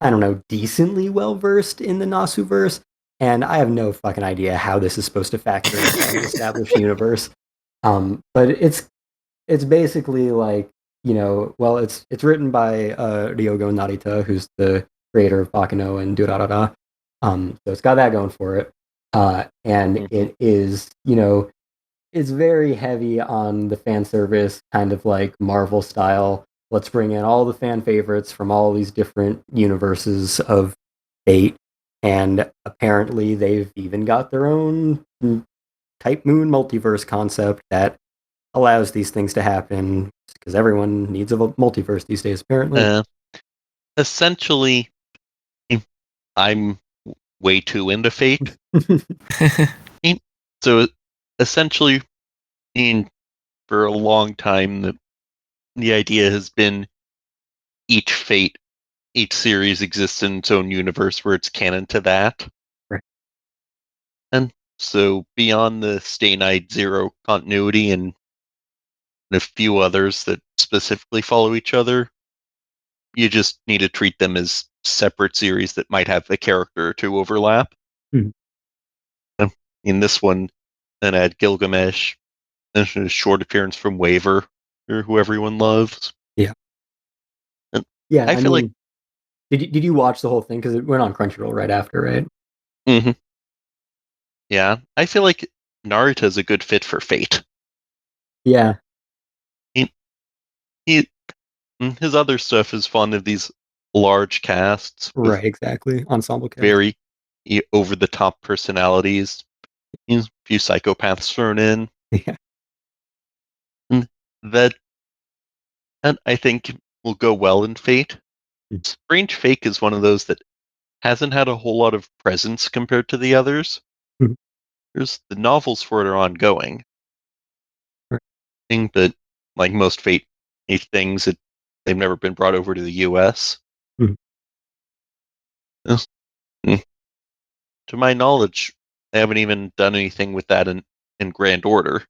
I don't know, decently well versed in the Nasuverse, and I have no fucking idea how this is supposed to factor into an established universe. But it's basically like, it's written by Ryogo Narita, who's the creator of Bakano and Durarara. So it's got that going for it. And it is, it's very heavy on the fan service, kind of like Marvel style. Let's bring in all the fan favorites from all these different universes of Fate. And apparently they've even got their own Type Moon multiverse concept that allows these things to happen because everyone needs a multiverse these days, apparently. Essentially, I'm way too into Fate. So essentially, for a long time, the idea has been each series exists in its own universe where it's canon to that. Right. And so beyond the Stay Night Zero continuity and a few others that specifically follow each other, you just need to treat them as separate series that might have a character or two overlap. Mhm. In this one, then add Gilgamesh, and a short appearance from Waver, who everyone loves. Yeah. And Yeah, I I feel like mean, did you watch the whole thing? Because it went on Crunchyroll right after, right? mhm, yeah, I feel like Naruto's a good fit for Fate. Yeah, He, he his other stuff is fun of these large casts with right, exactly. Ensemble cast. very over the top personalities, a few psychopaths thrown in. Yeah. And that and I think will go well in Fate. Mhm. Strange Fake is one of those that hasn't had a whole lot of presence compared to the others. Mhm. There's the novels for it are ongoing, Right. but like most Fate things, they've never been brought over to the U.S. Mhm. Yes. Mm. To my knowledge, they haven't even done anything with that in Grand Order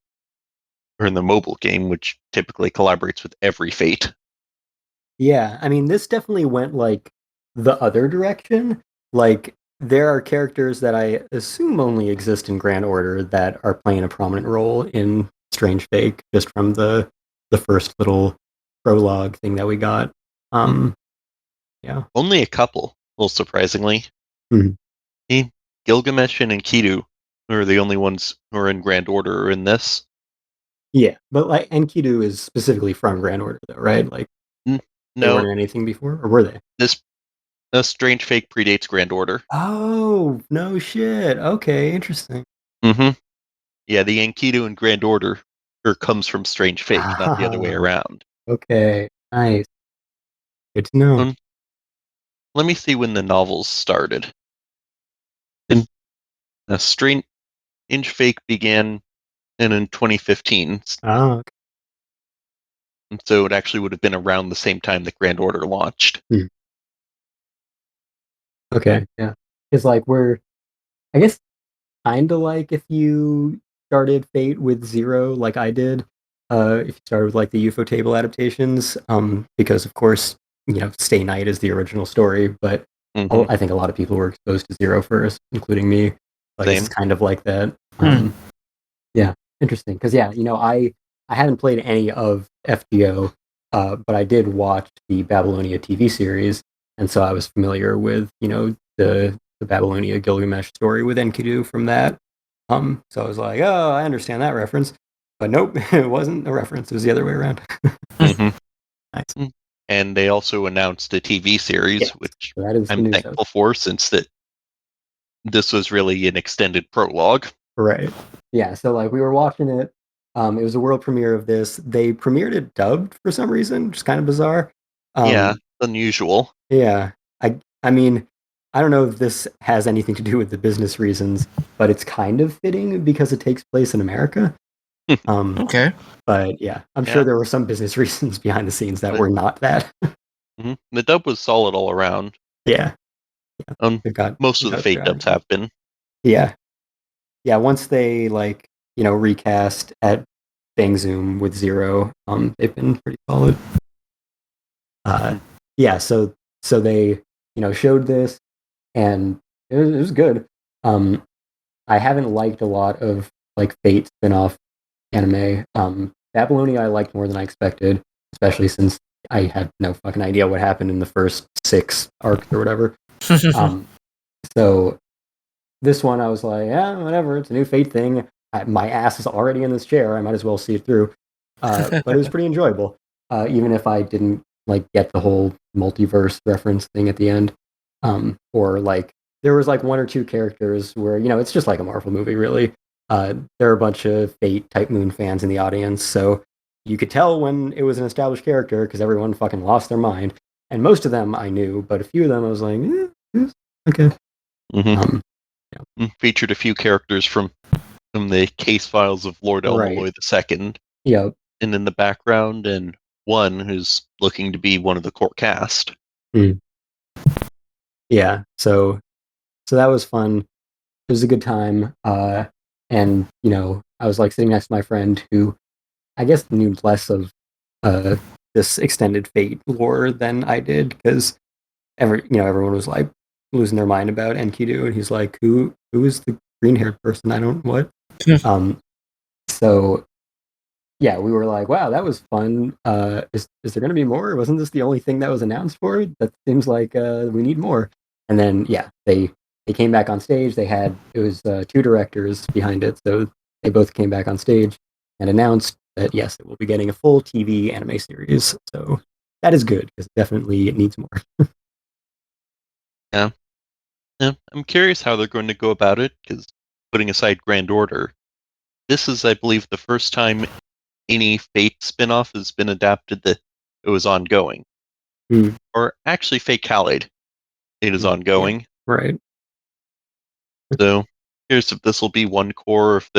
or in the mobile game, which typically collaborates with every Fate. Yeah, I mean, this definitely went like the other direction. Like, there are characters that I assume only exist in Grand Order that are playing a prominent role in Strange Fake, just from the first little prologue thing that we got. Um, yeah. Only a couple, well, surprisingly. Mhm. Gilgamesh and Enkidu are the only ones who are in Grand Order in this. Yeah, but like Enkidu is specifically from Grand Order, though, right? Like they No, weren't in anything before, or were they? this Strange Fake predates Grand Order. Oh, no shit. Okay, interesting. Mm-hmm. Yeah, the Enkidu in Grand Order comes from Strange Fake, not the other way Ah, around. okay, nice. Good to know. Um, let me see when the novels started. And Strange Fake began in 2015, Ah, so it actually would have been around the same time that Grand Order launched. okay. Okay, yeah. It's like I guess, kind of like if you started Fate with Zero, like I did. If you started with like the UFO table adaptations, because of course, Stay Night is the original story, but Mm-hmm. I think a lot of people were exposed to Zero first, including me. I guess Same. it's kind of like that. Hmm. Yeah, interesting. Because yeah, I hadn't played any of FGO, but I did watch the Babylonia TV series, and so I was familiar with the Babylonia Gilgamesh story with Enkidu from that. So I was like, oh, I understand that reference, but nope, it wasn't a reference. It was the other way around. Mm-hmm. Nice. And they also announced a TV series, Yes, which so that is the I'm new stuff. thankful for, since that this was really an extended prologue. Right. Yeah. So like we were watching it. It was a world premiere of this. They premiered it dubbed for some reason, which is kind of bizarre. Yeah, Um, unusual. Yeah. I mean, I don't know if this has anything to do with the business reasons, but it's kind of fitting because it takes place in America. Um, Okay. but yeah, I'm sure Yeah, there were some business reasons behind the scenes that but were not that. the dub was solid all around. Yeah. Yeah. Most It of the got Fate Scott. dubs have been. Yeah. Yeah, once they like, recast at Bang Zoom with Zero, they've been pretty solid. Uh Mhm. yeah, so they, showed this and it was good. Um I haven't liked a lot of like Fate spin-off anime. Babylonia I liked more than I expected, especially since I had no fucking idea what happened in the first 6 arcs or whatever. Um, so this one I was like, yeah, whatever. It's a new Fate thing. My ass is already in this chair. I might as well see it through. But it was pretty enjoyable, even if I didn't like get the whole multiverse reference thing at the end, or like there was like one or two characters where it's just like a Marvel movie, really. There are a bunch of Fate Type Moon fans in the audience, so you could tell when it was an established character because everyone fucking lost their mind. And most of them I knew, but a few of them I was like, okay. Mm-hmm. Um, yeah. Featured a few characters from the case files of Lord Right. Elmaloy II, Yeah. and in the background, and one who's looking to be one of the core cast. Yeah, so that was fun. It was a good time. And I was like sitting next to my friend who I guess knew less of this extended Fate lore than I did because everyone was like losing their mind about Enkidu, and he's like, who is the green haired person? I don't what. So yeah, we were like, wow, that was fun. Is there going to be more? Wasn't this the only thing that was announced for it? That seems like we need more. And then yeah, they came back on stage. It was two directors behind it, so they both came back on stage and announced that yes, it will be getting a full TV anime series. So that is good because definitely it needs more. Yeah. I'm curious how they're going to go about it because putting aside Grand Order, this is, I believe, the first time any Fate spin-off has been adapted that it was ongoing. Or actually, Fate Khalid, it is ongoing. Yeah, right. So curious if this will be one core, or if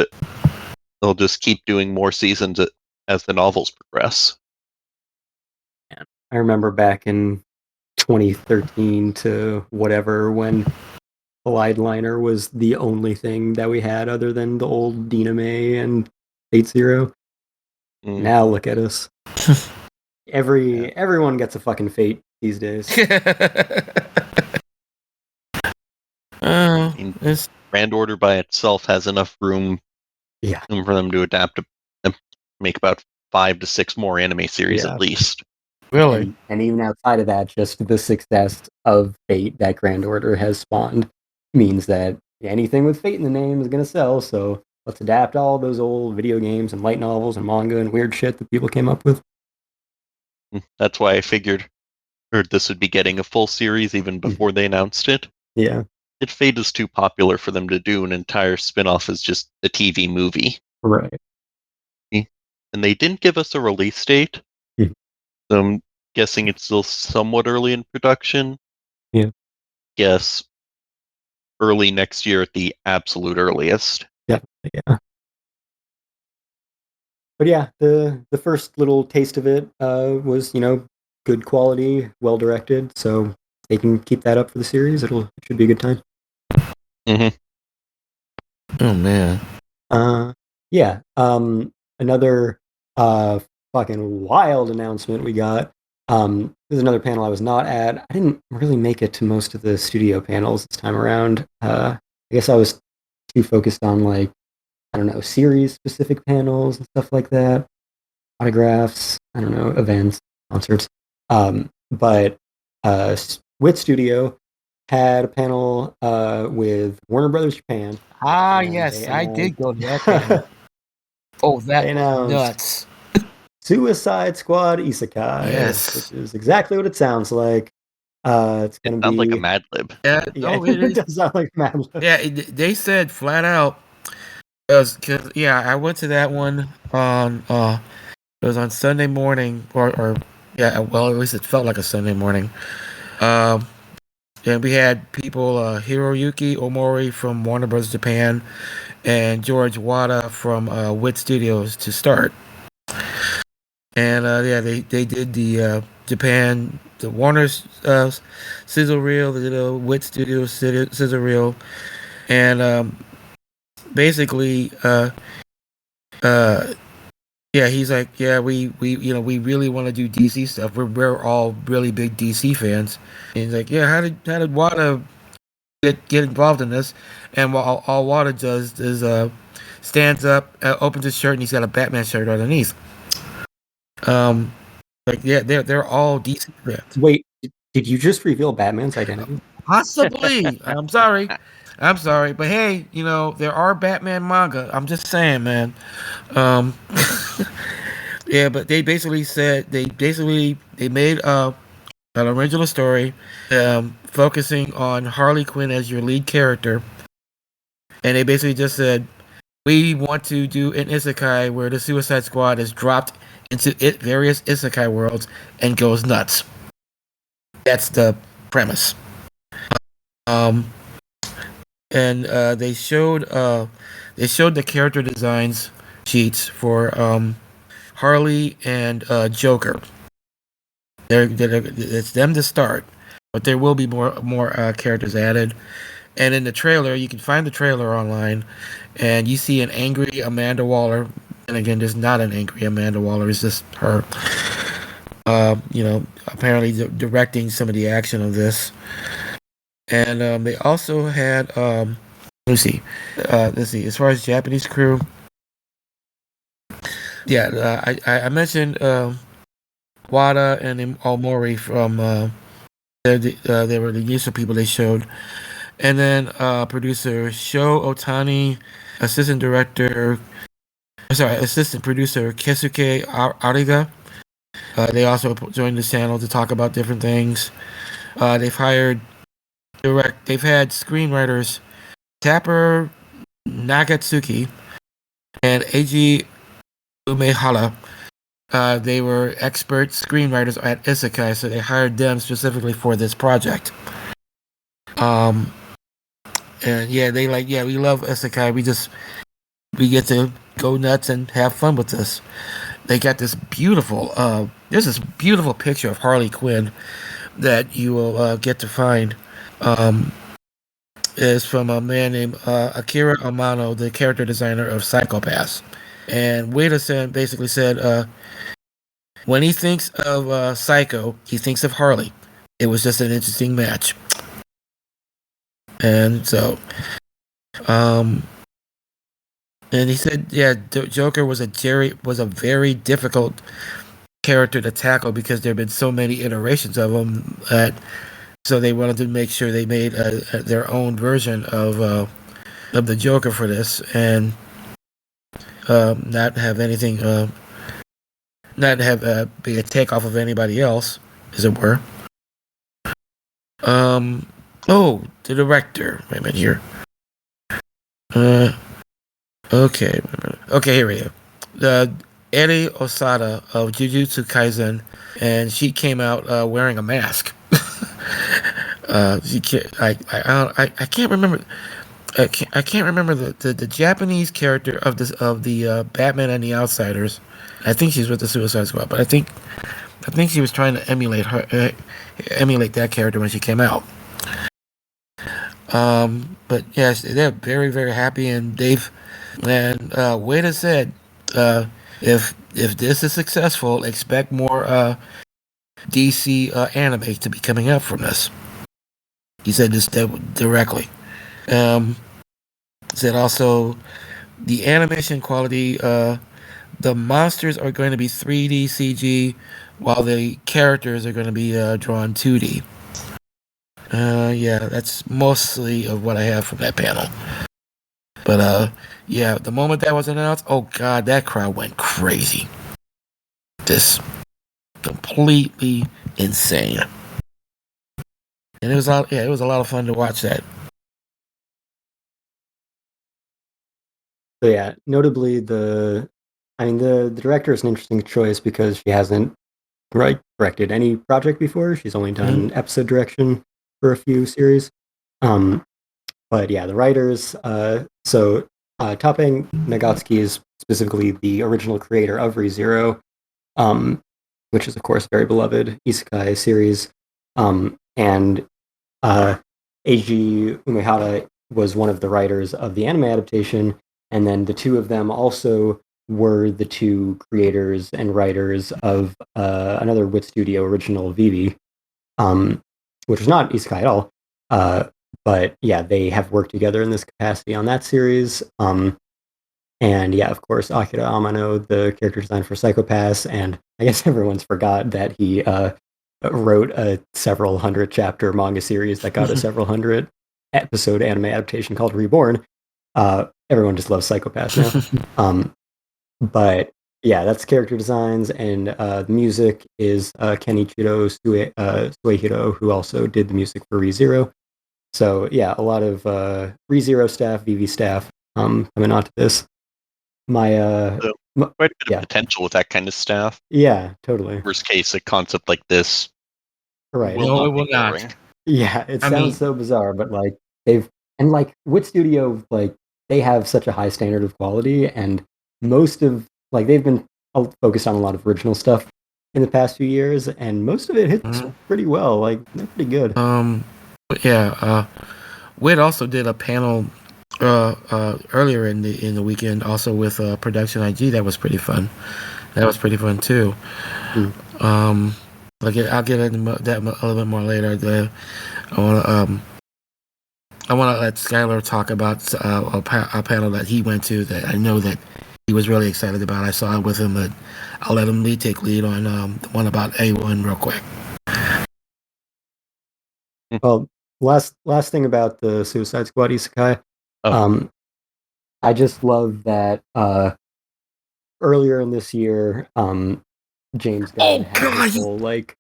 they'll just keep doing more seasons as the novels progress. I remember back in 2013 to whatever when Collide Liner was the only thing that we had other than the old Dyname and 8-0. Now look at us. Everyone gets a fucking Fate these days. Grand Order by itself has enough room for them to adapt and make about 5 to 6 more anime series at least. Really? And even outside of that, just the success of Fate that Grand Order has spawned means that anything with Fate in the name is going to sell. So let's adapt all those old video games and light novels and manga and weird shit that people came up with. That's why I figured this would be getting a full series even before they announced it. Yeah. Fate is too popular for them to do an entire spin-off as just a TV movie. Right. And they didn't give us a release date. So I'm guessing it's still somewhat early in production. Yeah. Yes. Early next year at the absolute earliest. Definitely, yeah. But yeah, the first little taste of it was, good quality, well directed. So they can keep that up for the series. It should be a good time. Oh man. Yeah. Another fucking wild announcement we got. There's another panel I was not at. I didn't really make it to most of the studio panels this time around. I guess I was too focused on series specific panels and stuff like that. Autographs, events, concerts. But Wit Studio had a panel with Warner Brothers Japan. Yes, I did go to that panel. Oh, that was nuts. Suicide Squad Isekai. Yes. Which is exactly what it sounds like. It's going to be... sounds like a Mad Lib. Yeah, it does sound like Mad Lib. Yeah, they said flat out, cause I went to that one on, it was on Sunday morning, or at least it felt like a Sunday morning. And we had people, Hiroyuki Omori from Warner Bros. Japan, and George Wada from Wit Studios to start. And they did the Japan, the Warner's sizzle reel, the Wit Studios sizzle reel, and basically, he's like, we really want to do DC stuff. We're all really big DC fans. And he's like, how did Wada get involved in this? And all Wada does is stands up, opens his shirt, and he's got a Batman shirt underneath. They're all DC fans. Wait, did you just reveal Batman's identity? Possibly. I'm sorry, but hey, there are Batman manga. I'm just saying, man. Yeah, but they basically said they made an original story, focusing on Harley Quinn as your lead character, and they basically just said, we want to do an isekai where the Suicide Squad is dropped into various isekai worlds and goes nuts. That's the premise. And they showed the character designs sheets for Harley and Joker. It's them to start, but there will be more characters added. And in the trailer, you can find the trailer online, and you see an angry Amanda Waller. And again, there's not an angry Amanda Waller. It's just her, apparently directing some of the action of this. And they also had, let's see. As far as Japanese crew, yeah, I mentioned Wada and Omori from. They were the initial people they showed. And then producer Sho Otani, assistant producer Kesuke Ariga. They also joined the channel to talk about different things. They've had screenwriters Tapper Nagatsuki and Eiji Umehara. They were expert screenwriters at Isekai, so they hired them specifically for this project. And yeah, we love Isekai. We get to go nuts and have fun with this. They got this beautiful, there's this beautiful picture of Harley Quinn that you will get to find. Is from a man named Akira Amano, the character designer of Psycho Pass. And Wada basically said, when he thinks of Psycho, he thinks of Harley. It was just an interesting match. And so, and he said, yeah, Joker was a very difficult character to tackle because there have been so many iterations of him so they wanted to make sure they made their own version of the Joker for this, and not have anything, not have be a takeoff of anybody else, as it were. Oh, the director. Wait a minute here. Okay, here we go. Eri Osada of Jujutsu Kaisen, and she came out wearing a mask. I can't remember. I can't remember the Japanese character of the Batman and the Outsiders. I think she's with the Suicide Squad, but I think she was trying to emulate that character when she came out. But yes, they're very, very happy, and Wada said, if this is successful, expect more DC anime to be coming out from this. He said this directly. Said also the animation quality, the monsters are going to be 3D CG, while the characters are going to be drawn 2D. Yeah, that's mostly of what I have from that panel. But yeah, the moment that was announced, oh god, that crowd went crazy. Just completely insane. And it was a lot of fun to watch that. So yeah, notably the director is an interesting choice because she hasn't directed any project before. She's only done episode direction for a few series. But yeah, the writers. So Tapping Nagatsuki is specifically the original creator of ReZero, which is of course very beloved isekai series. And Eiji Umehara was one of the writers of the anime adaptation, and then the two of them also were the two creators and writers of another WIT Studio original, Vivi, which is not isekai at all. But yeah, they have worked together in this capacity on that series. And yeah, of course, Akira Amano, the character design for Psycho Pass, and I guess everyone's forgot that he wrote a several hundred chapter manga series that got a several hundred episode anime adaptation called Reborn. Everyone just loves Psycho Pass now. But yeah, that's character designs, and the music is Kenichiro Suehiro, who also did the music for ReZero. So yeah, a lot of ReZero staff, VV staff coming onto this. Quite a bit of potential with that kind of staff. Yeah, totally. Worst case, a concept like this, right? No, it will not. Yeah, it sounds so bizarre, but like WIT Studio, like they have such a high standard of quality, and most of they've been focused on a lot of original stuff in the past few years, and most of it hits pretty well. Like they're pretty good. Yeah. Wit also did a panel earlier in the weekend, also with Production IG. That was pretty fun. That was pretty fun too. Mm. I'll get into that a little bit more later. I want to let Skyler talk about a panel that he went to that I know that he was really excited about. I saw it with him, but I'll let him take lead on the one about A1 real quick. Well, last thing about the Suicide Squad Isekai, Oh. I just love that earlier in this year, James Gunn had his whole like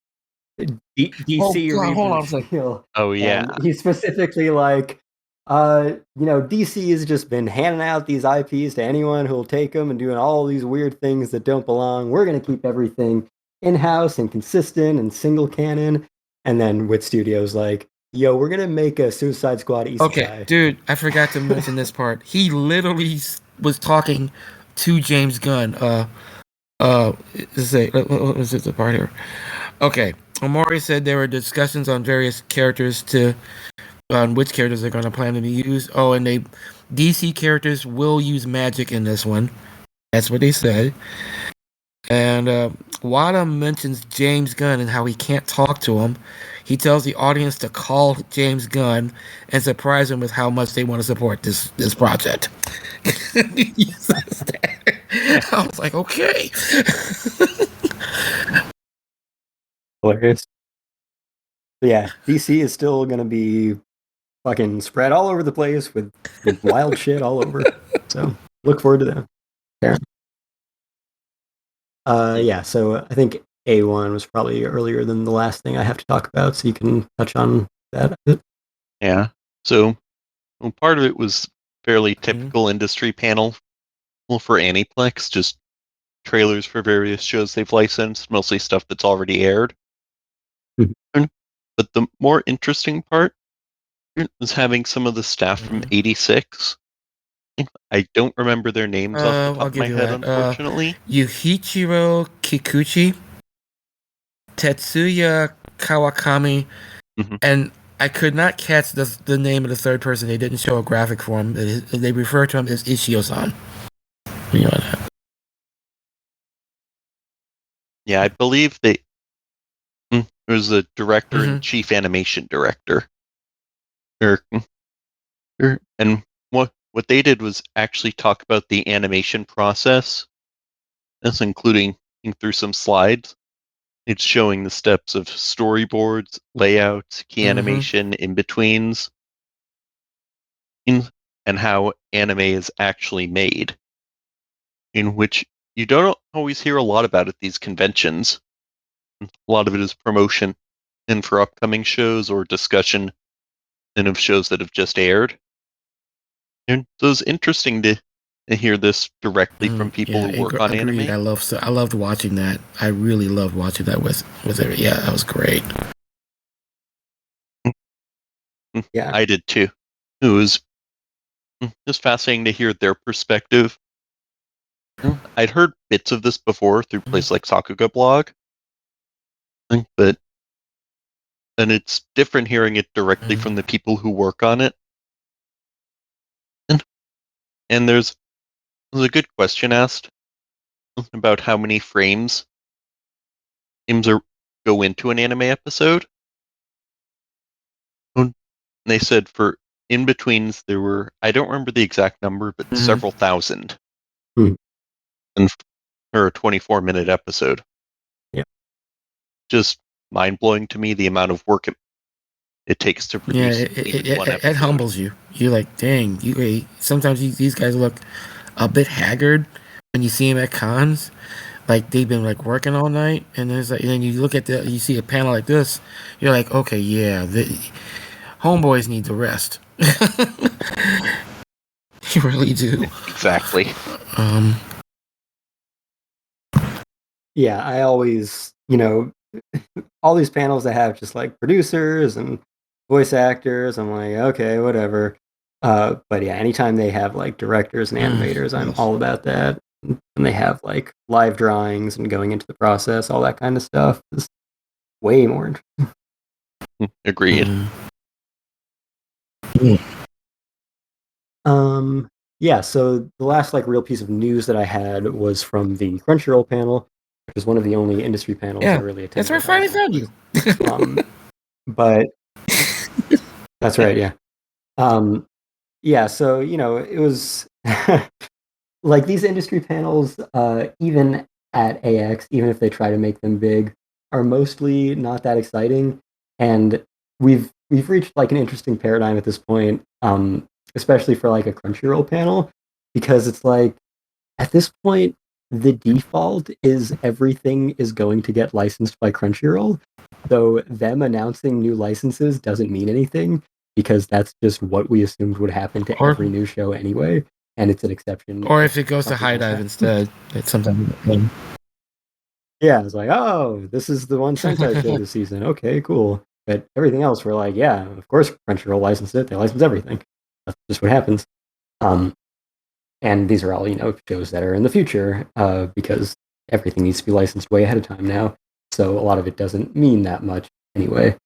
DC Hold on a reboot second. spiel. Oh yeah. And he's specifically like, DC has just been handing out these IPs to anyone who'll take them and doing all these weird things that don't belong. We're going to keep everything in-house and consistent and single canon. And then with studios like, yo, we're going to make a Suicide Squad isekai. Okay, dude, I forgot to mention this part. He literally was talking to James Gunn. What was it the part here? Okay, Omori said there were discussions on various characters on which characters they're going to plan to be used. Oh, and DC characters will use magic in this one. That's what they said. And Wada mentions James Gunn and how he can't talk to him. He tells the audience to call James Gunn and surprise him with how much they want to support this project. He says that. I was like, okay. Hilarious. But yeah, DC is still going to be fucking spread all over the place with wild shit all over. So look forward to that. Yeah, so I think A1 was probably earlier than the last thing I have to talk about, so you can touch on that. Yeah. So part of it was fairly typical industry panel for Aniplex, just trailers for various shows they've licensed, mostly stuff that's already aired. But the more interesting part was having some of the staff from 86. I don't remember their names off the top of my head, unfortunately. Yuichiro Kikuchi, Tetsuya Kawakami, and I could not catch the name of the third person. They didn't show a graphic for him. They refer to him as Ishio-san. You know that. Yeah, I believe there was a director and chief animation director. And what they did was actually talk about the animation process. That's including through some slides. It's showing the steps of storyboards, layouts, key animation, in-betweens, and how anime is actually made, in which you don't always hear a lot about at these conventions. A lot of it is promotion and for upcoming shows or discussion and of shows that have just aired. And so it's interesting to hear this directly from people who work on anime. I loved watching that. I really loved watching that with it. Yeah, that was great. Yeah, I did too. It was just fascinating to hear their perspective. I'd heard bits of this before through places like Sakuga Blog, but then it's different hearing it directly from the people who work on it. And there's a good question asked about how many frames go into an anime episode. And they said for in-betweens there were, I don't remember the exact number, but several thousand. And for a 24-minute episode. Yeah. Just mind-blowing to me the amount of work it takes to produce one episode. It humbles you. You're like, dang, sometimes these guys look a bit haggard when you see them at cons. Like they've been like working all night, and then you look at you see a panel like this, you're like, okay, yeah, the homeboys need to rest. You really do. Exactly. Yeah, I always, all these panels that have just like producers and voice actors, I'm like, okay, whatever. But yeah, anytime they have like directors and animators, I'm all about that. and they have like live drawings and going into the process, all that kind of stuff is way more interesting. Agreed. Yeah, so the last like real piece of news that I had was from the Crunchyroll panel, which is one of the only industry panels I really attended. That's where I finally found you. But that's right, yeah. Yeah, so it was like these industry panels, even at AX, even if they try to make them big, are mostly not that exciting. And we've reached like an interesting paradigm at this point, especially for like a Crunchyroll panel, because it's like at this point the default is everything is going to get licensed by Crunchyroll. So them announcing new licenses doesn't mean anything because that's just what we assumed would happen to every new show anyway, and it's an exception. Or if it goes to High Dive instead, it's sometimes. Yeah, it's like, oh, this is the one Sentai show this season. Okay, cool. But everything else, we're like, yeah, of course Crunchyroll licensed it. They license everything. That's just what happens. And these are all, shows that are in the future, because everything needs to be licensed way ahead of time now. So a lot of it doesn't mean that much anyway.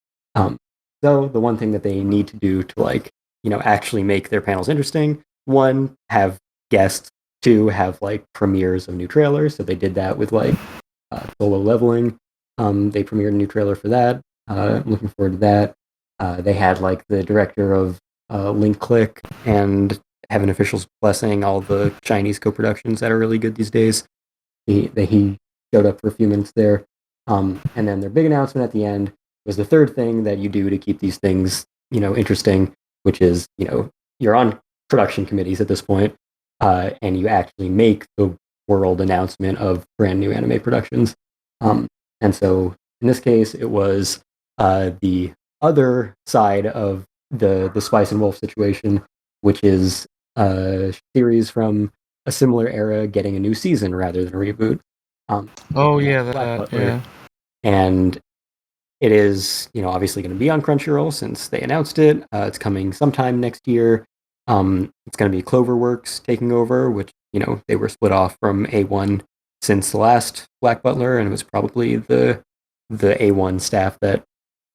So the one thing that they need to do to like, actually make their panels interesting, one, have guests, two, have like premieres of new trailers. So they did that with like Solo Leveling. They premiered a new trailer for that. I'm looking forward to that. They had like the director of Link Click and Heaven Official's Blessing, all the Chinese co-productions that are really good these days. He showed up for a few minutes there. And then their big announcement at the end was the third thing that you do to keep these things, interesting, which is, you're on production committees at this point, and you actually make the world announcement of brand new anime productions. And so in this case, it was the other side of the Spice and Wolf situation, which is a series from a similar era getting a new season rather than a reboot. Black Butler. Yeah. And it is, obviously going to be on Crunchyroll since they announced it. It's coming sometime next year. It's going to be Cloverworks taking over, which, they were split off from A1 since the last Black Butler, and it was probably the A1 staff that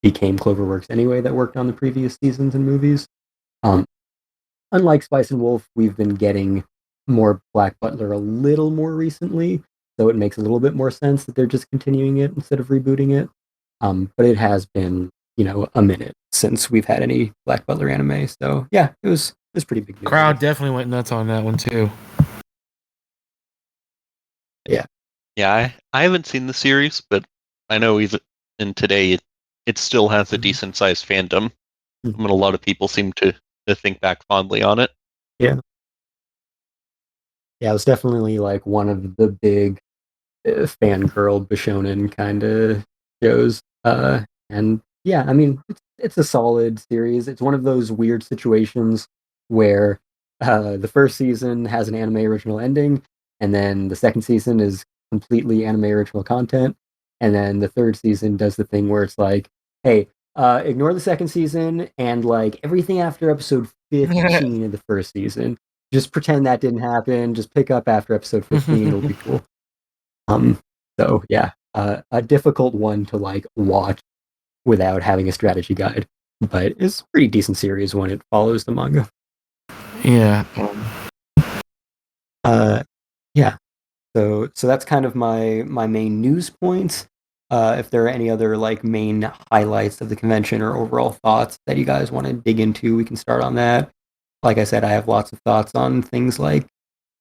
became Cloverworks anyway that worked on the previous seasons and movies. Unlike Spice and Wolf, we've been getting more Black Butler a little more recently, so it makes a little bit more sense that they're just continuing it instead of rebooting it. But it has been, a minute since we've had any Black Butler anime, so yeah, it was pretty big news. Crowd definitely went nuts on that one too. Yeah. Yeah, I haven't seen the series, but I know even today it still has a decent sized fandom. I mean, a lot of people seem to think back fondly on it. Yeah. Yeah, it was definitely like one of the big fangirl Bishonen kind of shows. And yeah, I mean, it's a solid series. It's one of those weird situations where the first season has an anime original ending, and then the second season is completely anime original content, and then the third season does the thing where it's like, hey, ignore the second season and like everything after episode 15 of the first season. Just pretend that didn't happen. Just pick up after episode 15. It'll be cool. So yeah, a difficult one to like watch without having a strategy guide, but it's a pretty decent series when it follows the manga. Yeah. Yeah. So that's kind of my main news points. If there are any other like main highlights of the convention or overall thoughts that you guys want to dig into, we can start on that. Like I said, I have lots of thoughts on things like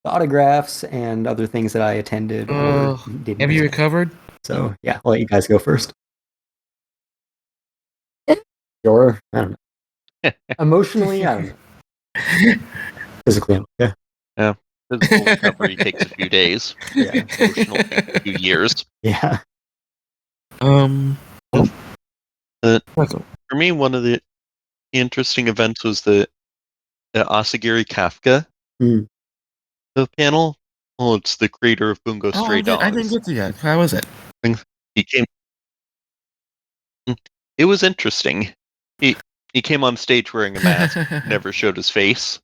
the autographs and other things that I attended or didn't. Have you recovered? So yeah, I'll let you guys go first. Sure, I don't know. Emotionally, I don't know. Physically, I'm okay. Yeah, physical recovery takes a few days. Yeah, Emotional takes a few years. yeah. For me, one of the interesting events was the Asagiri Kafka the panel. Well, it's the creator of Bungo Stray Dogs. I didn't get to that. How was it? He came. It was interesting. He came on stage wearing a mask, never showed his face.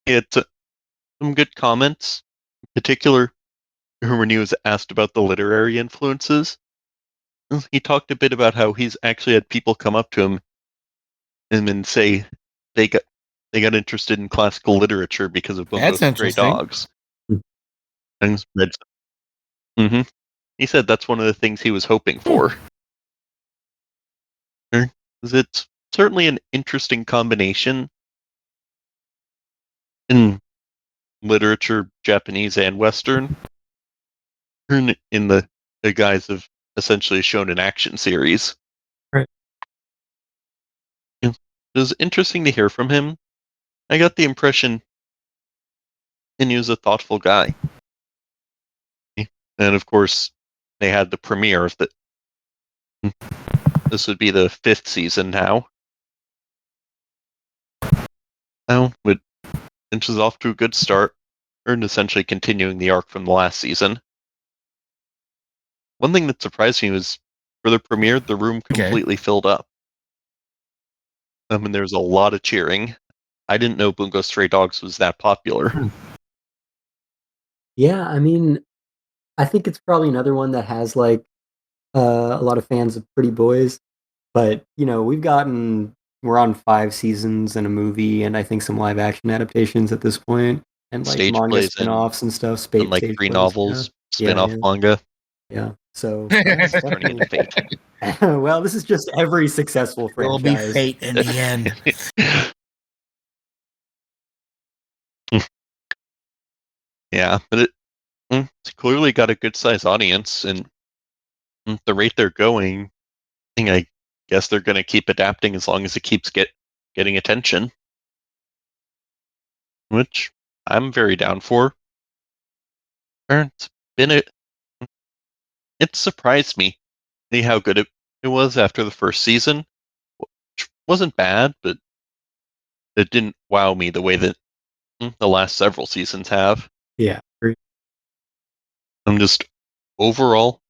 He had some good comments, in particular when he was asked about the literary influences. He talked a bit about how he's actually had people come up to him and then say they got interested in classical literature because of Bungo That's Stray interesting. Dogs. And read. Mm-hmm. He said that's one of the things he was hoping for. It's certainly an interesting combination in literature, Japanese and Western, in the guise of essentially a shonen action series. Right. It was interesting to hear from him. I got the impression and he was a thoughtful guy. And of course, they had the premiere of the. This would be the 5th season now. Now, which is off to a good start, and essentially continuing the arc from the last season. One thing that surprised me was for the premiere, the room completely filled up. And there was a lot of cheering. I didn't know Bungo Stray Dogs was that popular. Yeah, I mean, I think it's probably another one that has like a lot of fans of Pretty Boys, but you know, we're on 5 seasons and a movie, and I think some live action adaptations at this point, and like Stage manga plays spin-offs and stuff, and like stage 3 plays. novels, Yeah, spin-off yeah, manga. yeah. So yeah, it's Turning into fate. well, this is just every successful It will be franchise. fate in the end. Yeah, but it's clearly got a good sized audience, and the rate they're going, I guess they're going to keep adapting as long as it keeps getting attention, which I'm very down for. It's been it surprised me how good it was after the first season, which wasn't bad, but it didn't wow me the way that the last several seasons have. Yeah. I'm just overall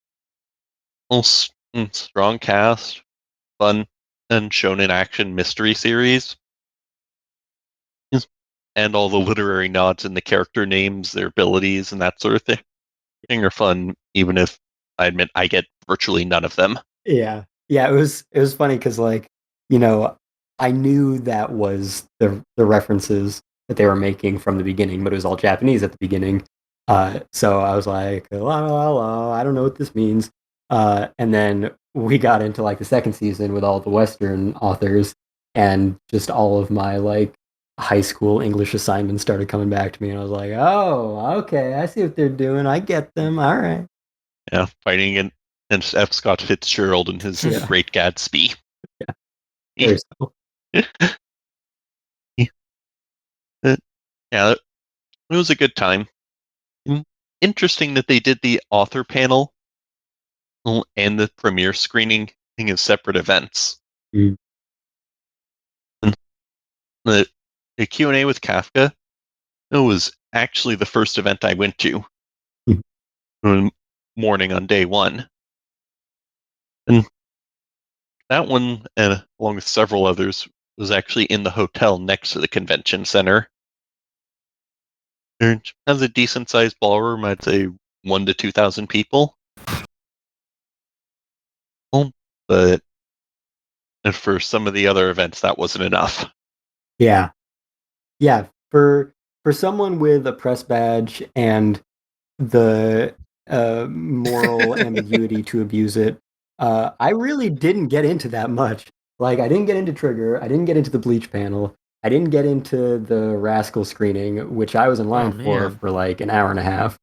strong cast, fun, and shonen action mystery series. And all the literary nods and the character names, their abilities, and that sort of thing are fun, even if I admit I get virtually none of them. Yeah. Yeah, it was funny because like, you know, I knew that was the references that they were making from the beginning, but it was all Japanese at the beginning. So I was like, la, la, la, I don't know what this means. And then we got into like the second season with all the Western authors, and just all of my like high school English assignments started coming back to me, and I was like, oh, okay, I see what they're doing. I get them. All right. Yeah, fighting and F. Scott Fitzgerald and his Great Gatsby. Yeah. Very simple. Yeah, it was a good time. Interesting that they did the author panel and the premiere screening as separate events. Mm. And the Q&A with Kafka, it was actually the first event I went to morning on day one. And that one, along with several others, was actually in the hotel next to the convention center. It has a decent sized ballroom, I'd say 1,000 to 2,000 people. But for some of the other events, that wasn't enough. Yeah. Yeah. For someone with a press badge and the moral ambiguity to abuse it, I really didn't get into that much. Like, I didn't get into Trigger. I didn't get into the Bleach panel. I didn't get into the Rascal screening, which I was in line for like an hour and a half.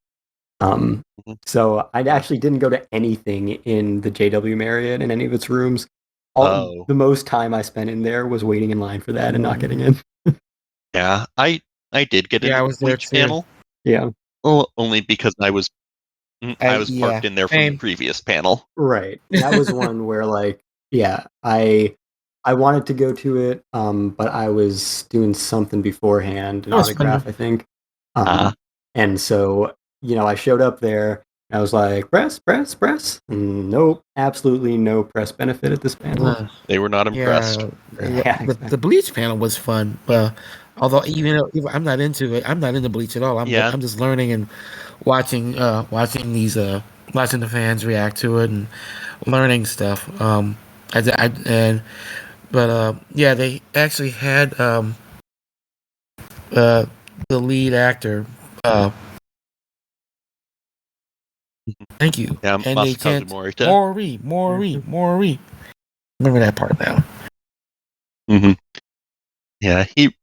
So I actually didn't go to anything in the JW Marriott in any of its rooms. The most time I spent in there was waiting in line for that and not getting in. Yeah, I did get into the Bleach panel. Yeah. Well, only because I was parked in there from the previous panel. Right. That was one where like, yeah, I wanted to go to it, but I was doing something beforehand, an autograph, I think. And so, you know, I showed up there. I was like, press. And nope, absolutely no press benefit at this panel. They were not impressed. The Bleach panel was fun. Although even I'm not into it. I'm not into Bleach at all. Yeah. I'm just learning and watching watching the fans react to it and learning stuff. Yeah, they actually had uh the lead actor. Uh, Thank you. Yeah, And they Masakazu chant Morita. Mori. Remember that part now. Mm-hmm. Yeah, he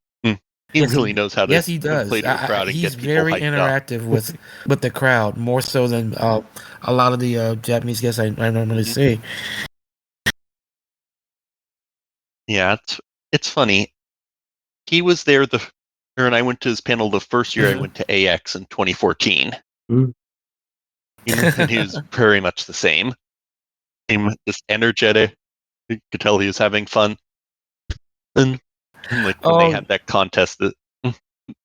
Yes, really knows how to yes, he does. play to a crowd and He's get people very hyped up. interactive with the crowd, more so than a lot of the Japanese guests I normally Mhm. see. Yeah, it's funny. He was there and I went to his panel the first year I went to AX in 2014. Mm. And he was very much the same. This energetic. You could tell he was having fun. And like when they Oh, had that contest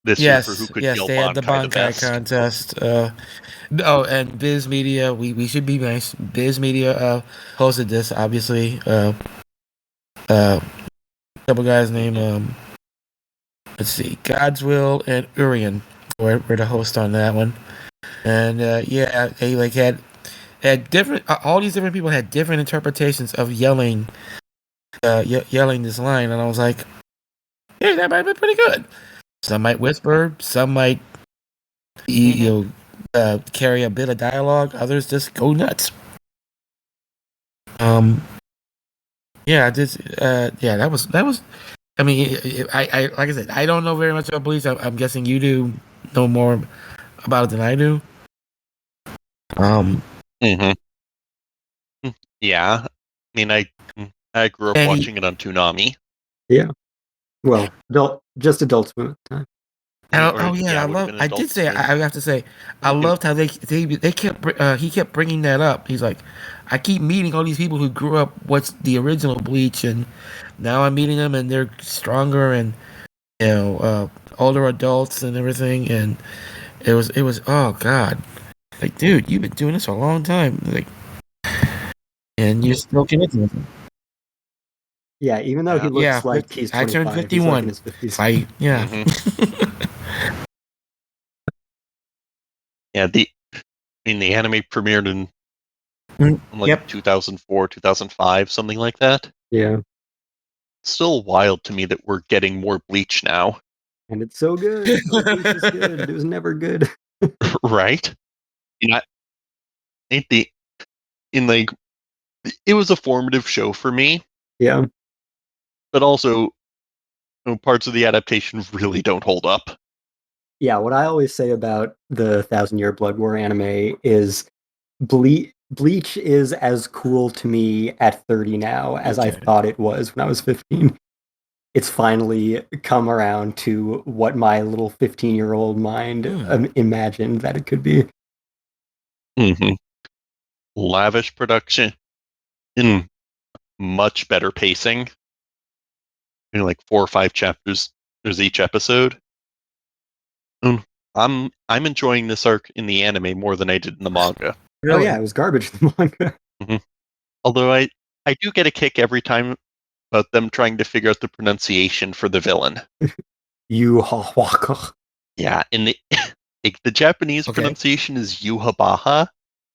this year for who could yes, yell they had the Bankai the Bankai best. contest. Oh, and Biz Media, we should be nice. Biz Media hosted this, obviously. Couple guys named let's see, God's Will and Urian were the host on that one. And yeah, they like had different. All these different people had different interpretations of yelling this line, and I was like, "Hey, that might be pretty good." Some might whisper, some might carry a bit of dialogue. Others just go nuts. Yeah, I did. Yeah, that was. I mean, I like I said, I don't know very much about Bleach. I'm guessing you do know more about it than I do. Mm-hmm. Yeah, I mean, I grew up And watching it on Toonami. Yeah. Well, just Adult Swim at the time. oh yeah, I would have love. been I Adult did say Swim. I have to say I loved how they kept he kept bringing that up. He's like, I keep meeting all these people who grew up what's the original Bleach, and now I'm meeting them, and they're stronger and older adults and everything. And it was oh god, like dude, you've been doing this for a long time, like, and you're still connecting with them. Yeah, even though he Yeah. looks Yeah, like he's I turned 25, he's like in 51. his 50s. Yeah. Yeah, the anime premiered in like Yep. 2004, 2005, something like that. Yeah. It's still wild to me that we're getting more Bleach now, And it's so good. Oh, Bleach is good. It was never good. right? You know, I think like it was a formative show for me, Yeah. but also parts of the adaptation really don't hold up. Yeah, what I always say about the Thousand Year Blood War anime is Bleach is as cool to me at 30 now as I Okay. thought it was when I was 15. It's finally come around to what my little 15-year-old mind imagined that it could be. Mm-hmm. Lavish production and much better pacing. Like 4 or 5 chapters there's each episode. I'm enjoying this arc in the anime more than I did in the manga. Oh Really? yeah, it was garbage in the manga. Mm-hmm. Although I do get a kick every time about them trying to figure out the pronunciation for the villain. Yuhawaka. Yeah, in the Japanese Okay. pronunciation is Yuhabaha.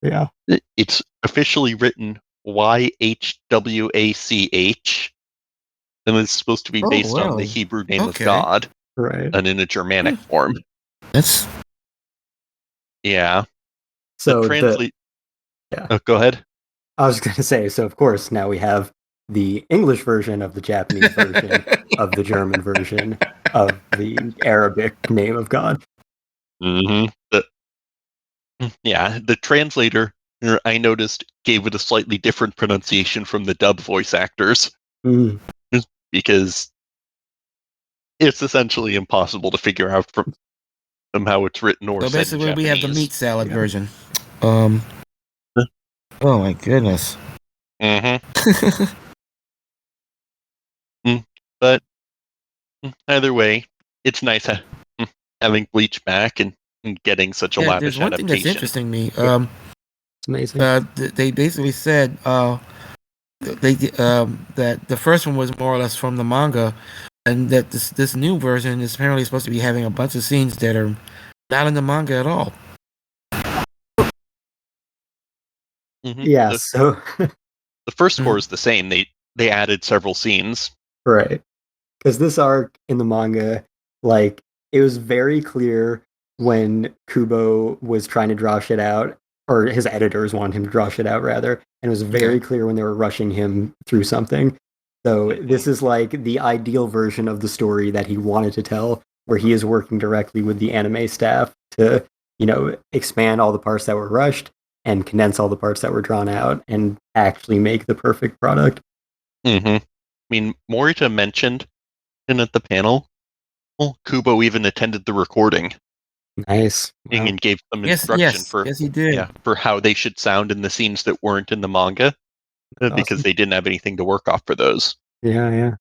Yeah. It's officially written YHWACH, and it's supposed to be Oh, based on wow. the Hebrew name of Okay. God, Right. and in a Germanic form. That's Yeah. So The translate. yeah. Oh, go ahead. I was going to say, so of course now we have the English version of the Japanese version of the German version of the Arabic name of God. Mm-hmm. The translator I noticed gave it a slightly different pronunciation from the dub voice actors Mm. because it's essentially impossible to figure out from how it's written or so said in basically we have the Japanese. meat salad Yeah. version. Oh my goodness. Mm-hmm. But either way, it's nice having Bleach back and getting such a Yeah, there's lavish one thing that's adaptation. interesting to me. It's amazing. They basically said that the first one was more or less from the manga, and that this new version is apparently supposed to be having a bunch of scenes that are not in the manga at all. Yeah, The, so the first core is the same. They added several scenes. right. Because this arc in the manga, like, it was very clear when Kubo was trying to draw shit out, or his editors wanted him to draw shit out, rather, and it was very clear when they were rushing him through something. So this is like the ideal version of the story that he wanted to tell, where he is working directly with the anime staff to, expand all the parts that were rushed and condense all the parts that were drawn out and actually make the perfect product. I mean, Morita mentioned at the panel, Kubo even attended the recording. Nice. Wow. And gave some instruction yes, he did. for how they should sound in the scenes that weren't in the manga, because Awesome. they didn't have anything to work off for those. Yeah.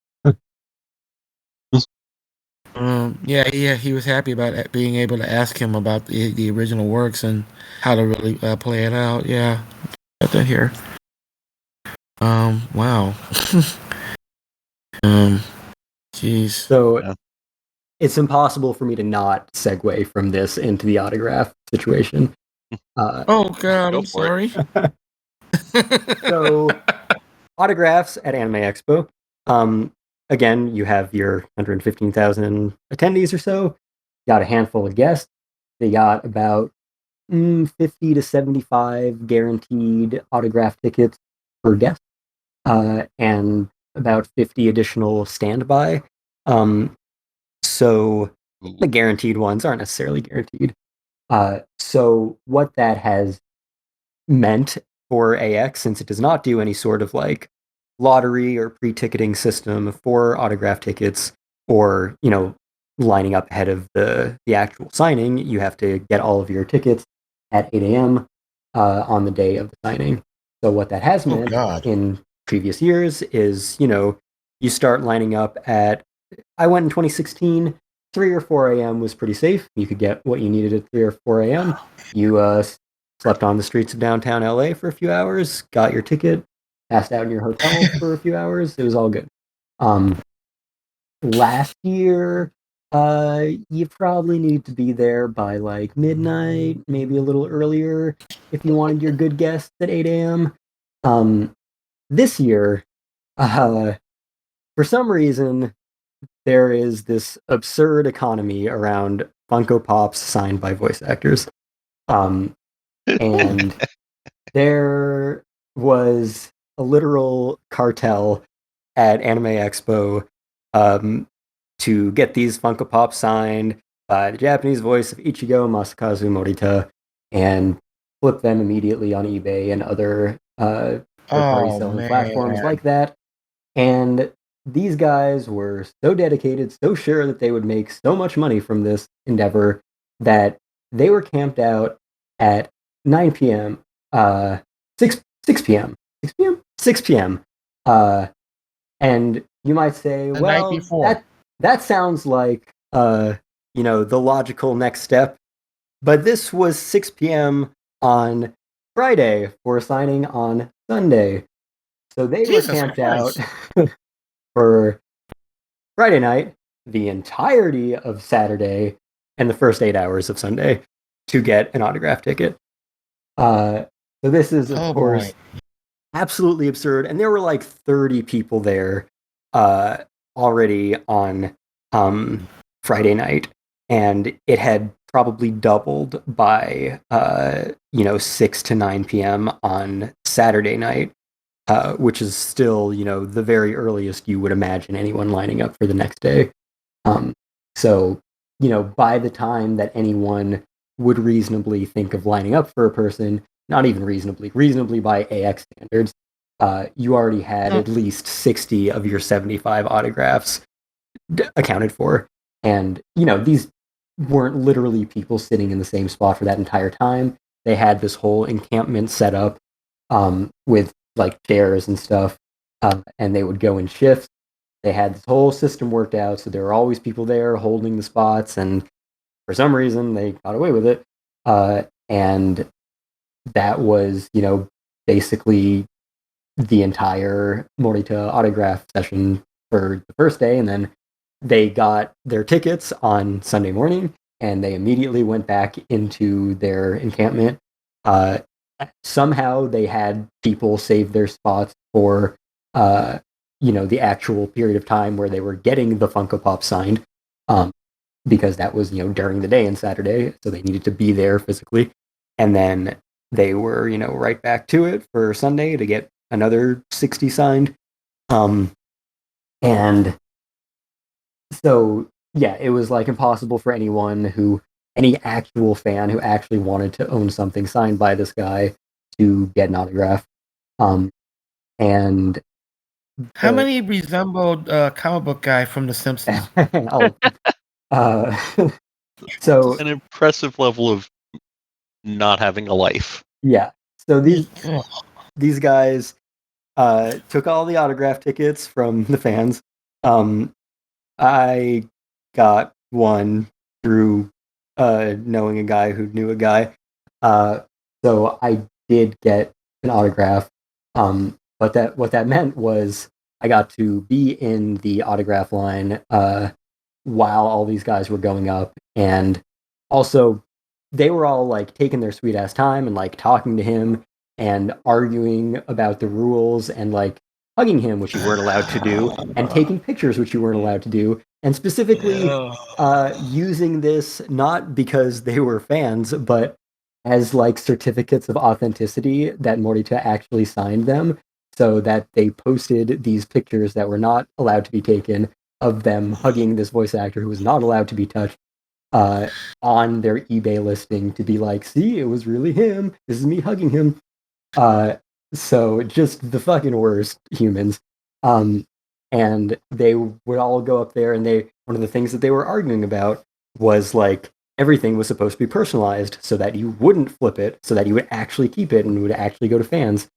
Yeah, he was happy about being able to ask him about the original works and how to really play it out. Yeah, got that here. Wow. Jeez. So it's impossible for me to not segue from this into the autograph situation. Oh God, I'm sorry. So autographs at Anime Expo. Again, you have your 115,000 attendees or so. Got a handful of guests. They got about 50 to 75 guaranteed autograph tickets per guest, and about 50 additional standby. So the guaranteed ones aren't necessarily guaranteed. So what that has meant for AX, since it does not do any sort of like lottery or pre-ticketing system for autograph tickets, or lining up ahead of the actual signing, you have to get all of your tickets at 8 a.m. On the day of the signing. So what that has meant in previous years is, you start lining up at, I went in 2016, 3 or 4 a.m. was pretty safe. You could get what you needed at 3 or 4 a.m. You slept on the streets of downtown LA for a few hours, got your ticket, passed out in your hotel for a few hours. It was all good. Last year, you probably need to be there by like midnight, maybe a little earlier if you wanted your good guests at 8 a.m. This year, for some reason, there is this absurd economy around Funko Pops signed by voice actors. And there was a literal cartel at Anime Expo to get these Funko Pops signed by the Japanese voice of Ichigo Masakazu Morita and flip them immediately on eBay and other third-party selling platforms like that. And these guys were so dedicated, so sure that they would make so much money from this endeavor that they were camped out at 9 p.m., 6 p.m., 6 p.m., 6 p.m. And you might say, The well, night before. that sounds like the logical next step. But this was 6 p.m. on Friday for signing on Sunday. So they were camped out for Friday night, the entirety of Saturday, and the first 8 hours of Sunday to get an autograph ticket. So this is, of course, absolutely absurd. And there were like 30 people there already on Friday night. And it had probably doubled by 6 to 9 p.m. on Saturday night. Which is still, the very earliest you would imagine anyone lining up for the next day. So, by the time that anyone would reasonably think of lining up for a person, not even reasonably by AX standards, you already had at least 60 of your 75 autographs accounted for. And, these weren't literally people sitting in the same spot for that entire time. They had this whole encampment set up with like chairs and stuff, and they would go in shifts. They had this whole system worked out, so there were always people there holding the spots, and for some reason they got away with it. And that was, basically the entire Morita autograph session for the first day, and then they got their tickets on Sunday morning, and they immediately went back into their encampment. Somehow they had people save their spots for the actual period of time where they were getting the Funko Pop signed, because that was during the day and Saturday, so they needed to be there physically, and then they were right back to it for Sunday to get another 60 signed, and so yeah, it was like impossible for any actual fan who actually wanted to own something signed by this guy to get an autograph. And How many resembled comic book guy from The Simpsons? So an impressive level of not having a life. yeah, so these guys took all the autograph tickets from the fans. I got one through knowing a guy who knew a guy. So I did get an autograph. But what that meant was I got to be in the autograph line while all these guys were going up, and also they were all like taking their sweet ass time and like talking to him and arguing about the rules and like hugging him, which you weren't allowed to do, and taking pictures, which you weren't allowed to do, and specifically using this not because they were fans, but as like certificates of authenticity that Morita actually signed them, so that they posted these pictures that were not allowed to be taken of them hugging this voice actor who was not allowed to be touched on their eBay listing to be like, see, it was really him. This is me hugging him. So just the fucking worst humans. And they would all go up there, and one of the things that they were arguing about was like everything was supposed to be personalized so that you wouldn't flip it, so that you would actually keep it and would actually go to fans.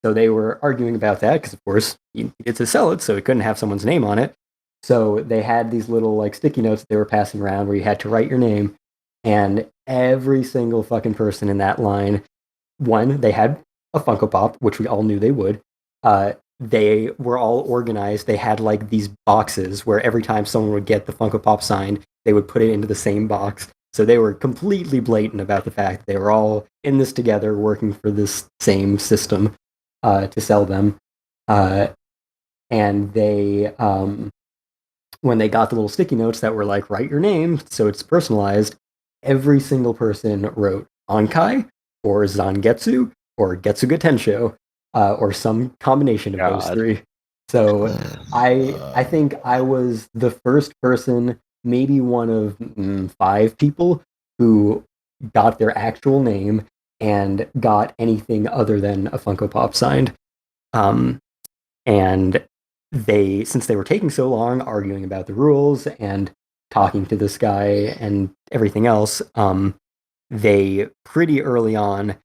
So they were arguing about that because, of course, you needed to sell it, so it couldn't have someone's name on it. So they had these little like sticky notes that they were passing around where you had to write your name, and every single fucking person in that line, one, they had a Funko Pop, which we all knew they would. They were all organized. They had like these boxes where every time someone would get the Funko Pop signed, they would put it into the same box. So they were completely blatant about the fact they were all in this together, working for this same system to sell them. And they, when they got the little sticky notes that were like, write your name so it's personalized, every single person wrote Ankai or Zangetsu or Getsuga Tensho or some combination of those three. So I think I was the first person, maybe one of 5 people who got their actual name and got anything other than a Funko Pop signed. And since they were taking so long arguing about the rules and talking to this guy and everything else, they pretty early on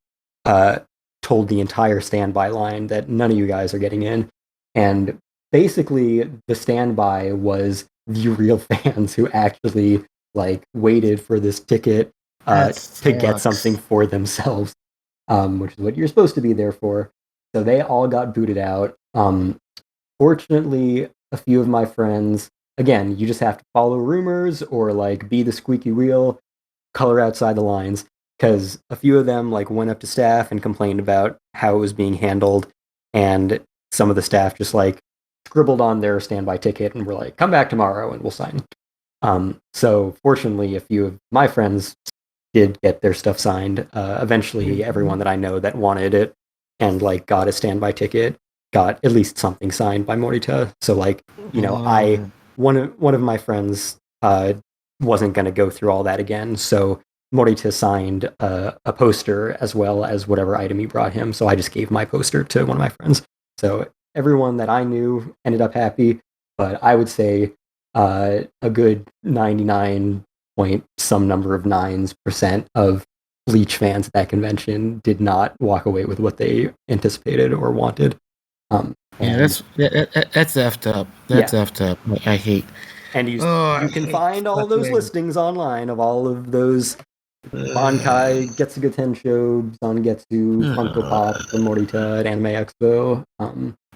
told the entire standby line that none of you guys are getting in. And basically, the standby was the real fans who actually like waited for this ticket to get something for themselves, which is what you're supposed to be there for. So they all got booted out. Fortunately, a few of my friends, again, you just have to follow rumors or like be the squeaky wheel, color outside the lines, because a few of them like went up to staff and complained about how it was being handled, and some of the staff just like scribbled on their standby ticket and were like, come back tomorrow and we'll sign. So fortunately, a few of my friends did get their stuff signed. Eventually, everyone that I know that wanted it and like got a standby ticket got at least something signed by Morita. So like, one of my friends wasn't going to go through all that again. So Morita signed a poster as well as whatever item he brought him. So I just gave my poster to one of my friends. So everyone that I knew ended up happy, but I would say a good 99 point some number of 9% of Bleach fans at that convention did not walk away with what they anticipated or wanted. That's effed up. That's effed up. I hate. And you can find all those listings online of all of those Bankai, Getsuga Tensho, Zangetsu, Funko Pop, and Morita at Anime Expo.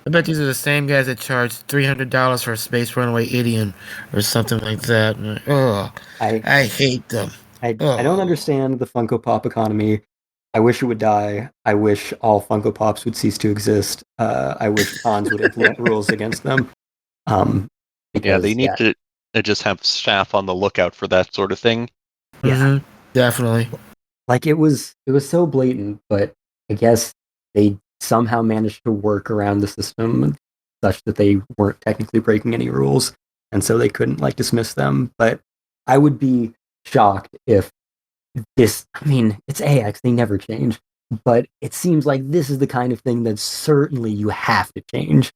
I bet these are the same guys that charged $300 for a Space Runaway Idiom or something like that. Oh, I I hate them. I don't Oh. understand the Funko Pop economy. I wish it would die. I wish all Funko Pops would cease to exist. I wish cons would implement rules against them. Um, Yeah, they because need to just have staff on the lookout for that sort of thing. yeah, Definitely. like it was so blatant, but I guess they somehow managed to work around the system such that they weren't technically breaking any rules, and so they couldn't like dismiss them. But I would be shocked if this. I mean, it's AX; they never change. But it seems like this is the kind of thing that certainly you have to change.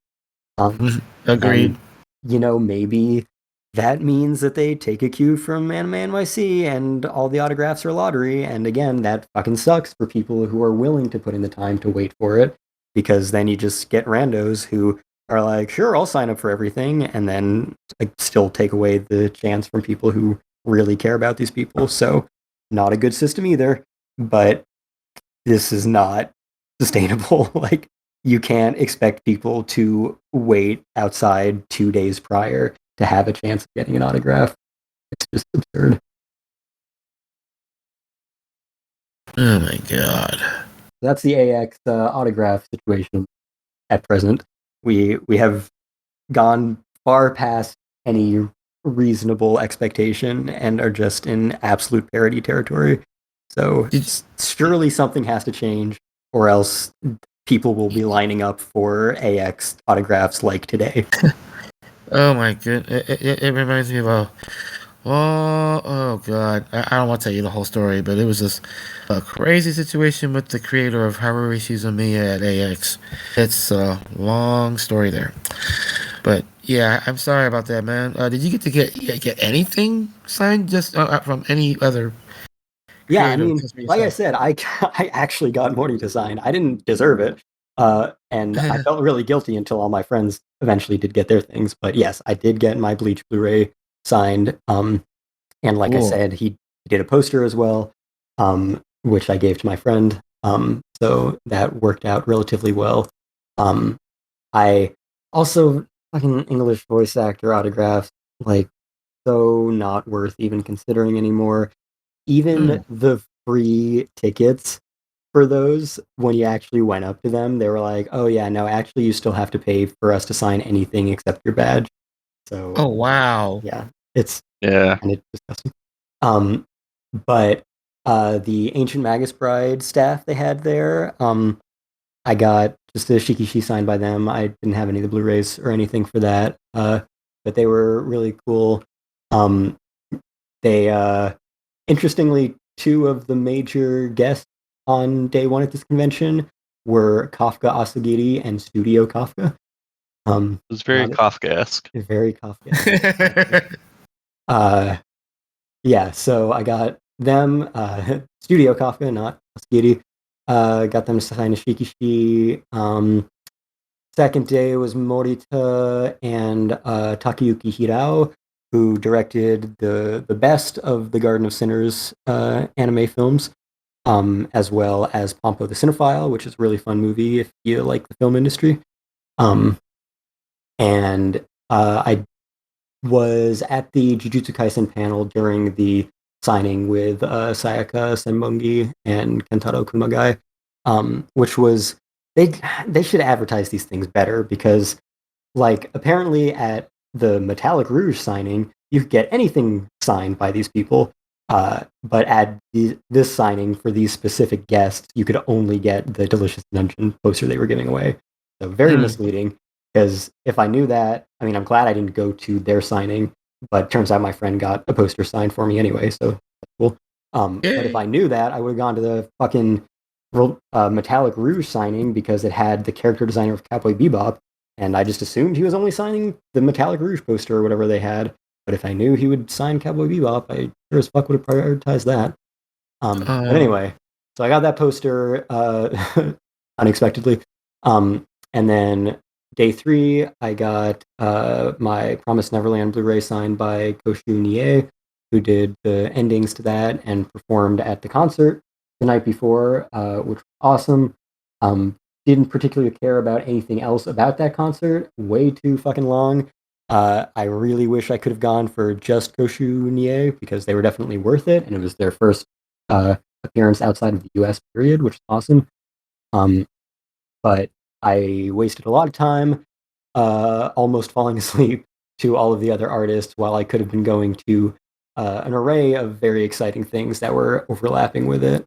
Um, Agreed. and maybe that means that they take a cue from Anime NYC and all the autographs are lottery. And again, that fucking sucks for people who are willing to put in the time to wait for it, because then you just get randos who are like, sure, I'll sign up for everything, and then like, still take away the chance from people who really care about these people. So, not a good system either. But this is not sustainable. Like, you can't expect people to wait outside 2 days prior to have a chance of getting an autograph. It's just absurd. Oh my god. That's the AX autograph situation at present. We have gone far past any reasonable expectation and are just in absolute parody territory. So Did, surely something has to change, or else people will be lining up for AX autographs like today. oh my god. It reminds me of oh god. I don't want to tell you the whole story, but it was just a crazy situation with the creator of Haruhi Suzumiya at AX. It's a long story there. But yeah, I'm sorry about that, man. Did you get anything signed just from any other Yeah, I creator mean, just for like I yourself? said, I actually got money to sign. I didn't deserve it, and I felt really guilty until all my friends eventually did get their things. But yes, I did get my Bleach Blu-ray signed. And like I Cool. said, he did a poster as well, which I gave to my friend. So that worked out relatively well. Um, I also fucking English voice actor autographs, like, so not worth even considering anymore. Even Mm. the free tickets for those, when you actually went up to them, they were like, "Oh yeah, no, actually, you still have to pay for us to sign anything except your badge." So Oh wow. yeah, it's Yeah. kind of disgusting. Um, but the Ancient Magus Bride staff they had there, I got just a Shikishi signed by them. I didn't have any of the Blu-rays or anything for that, but they were really cool. Um, they interestingly, two of the major guests on day one at this convention were Kafka Asagiri and Studio Kafka. It was very Not Kafkaesque. very Kafka. Uh, yeah, so I got them, Studio Kafka, not Asagiri. Got them to sign a Shikishi. Second day was Morita and Takayuki Hirao, who directed the best of the Garden of Sinners anime films, as well as Pompo the Cinephile, which is a really fun movie if you like the film industry. Um, and I was at the Jujutsu Kaisen panel during the signing with Sayaka Senbongi and Kentaro Kumagai, which was they they should advertise these things better, because like apparently at the Metallic Rouge signing, you could get anything signed by these people. But at this signing for these specific guests, you could only get the Delicious Dungeon poster they were giving away. So very Mm. misleading. Because if I knew that, I mean, I'm glad I didn't go to their signing. But turns out my friend got a poster signed for me anyway, so that's cool. But if I Yay. knew that, I would have gone to the fucking Metallic Rouge signing, because it had the character designer of Cowboy Bebop, and I just assumed he was only signing the Metallic Rouge poster or whatever they had. But if I knew he would sign Cowboy Bebop, I sure as fuck would have prioritized that. But Um. anyway, so I got that poster unexpectedly. And then day three, I got my Promised Neverland Blu-ray signed by Koshu Nie, who did the endings to that and performed at the concert the night before, which was awesome. didn't particularly care about anything else about that concert. Way too fucking long. I really wish I could have gone for just Koshu Nie because they were definitely worth it, and it was their first appearance outside of the U.S. period, which is awesome. But I wasted a lot of time, almost falling asleep to all of the other artists while I could have been going to an array of very exciting things that were overlapping with it.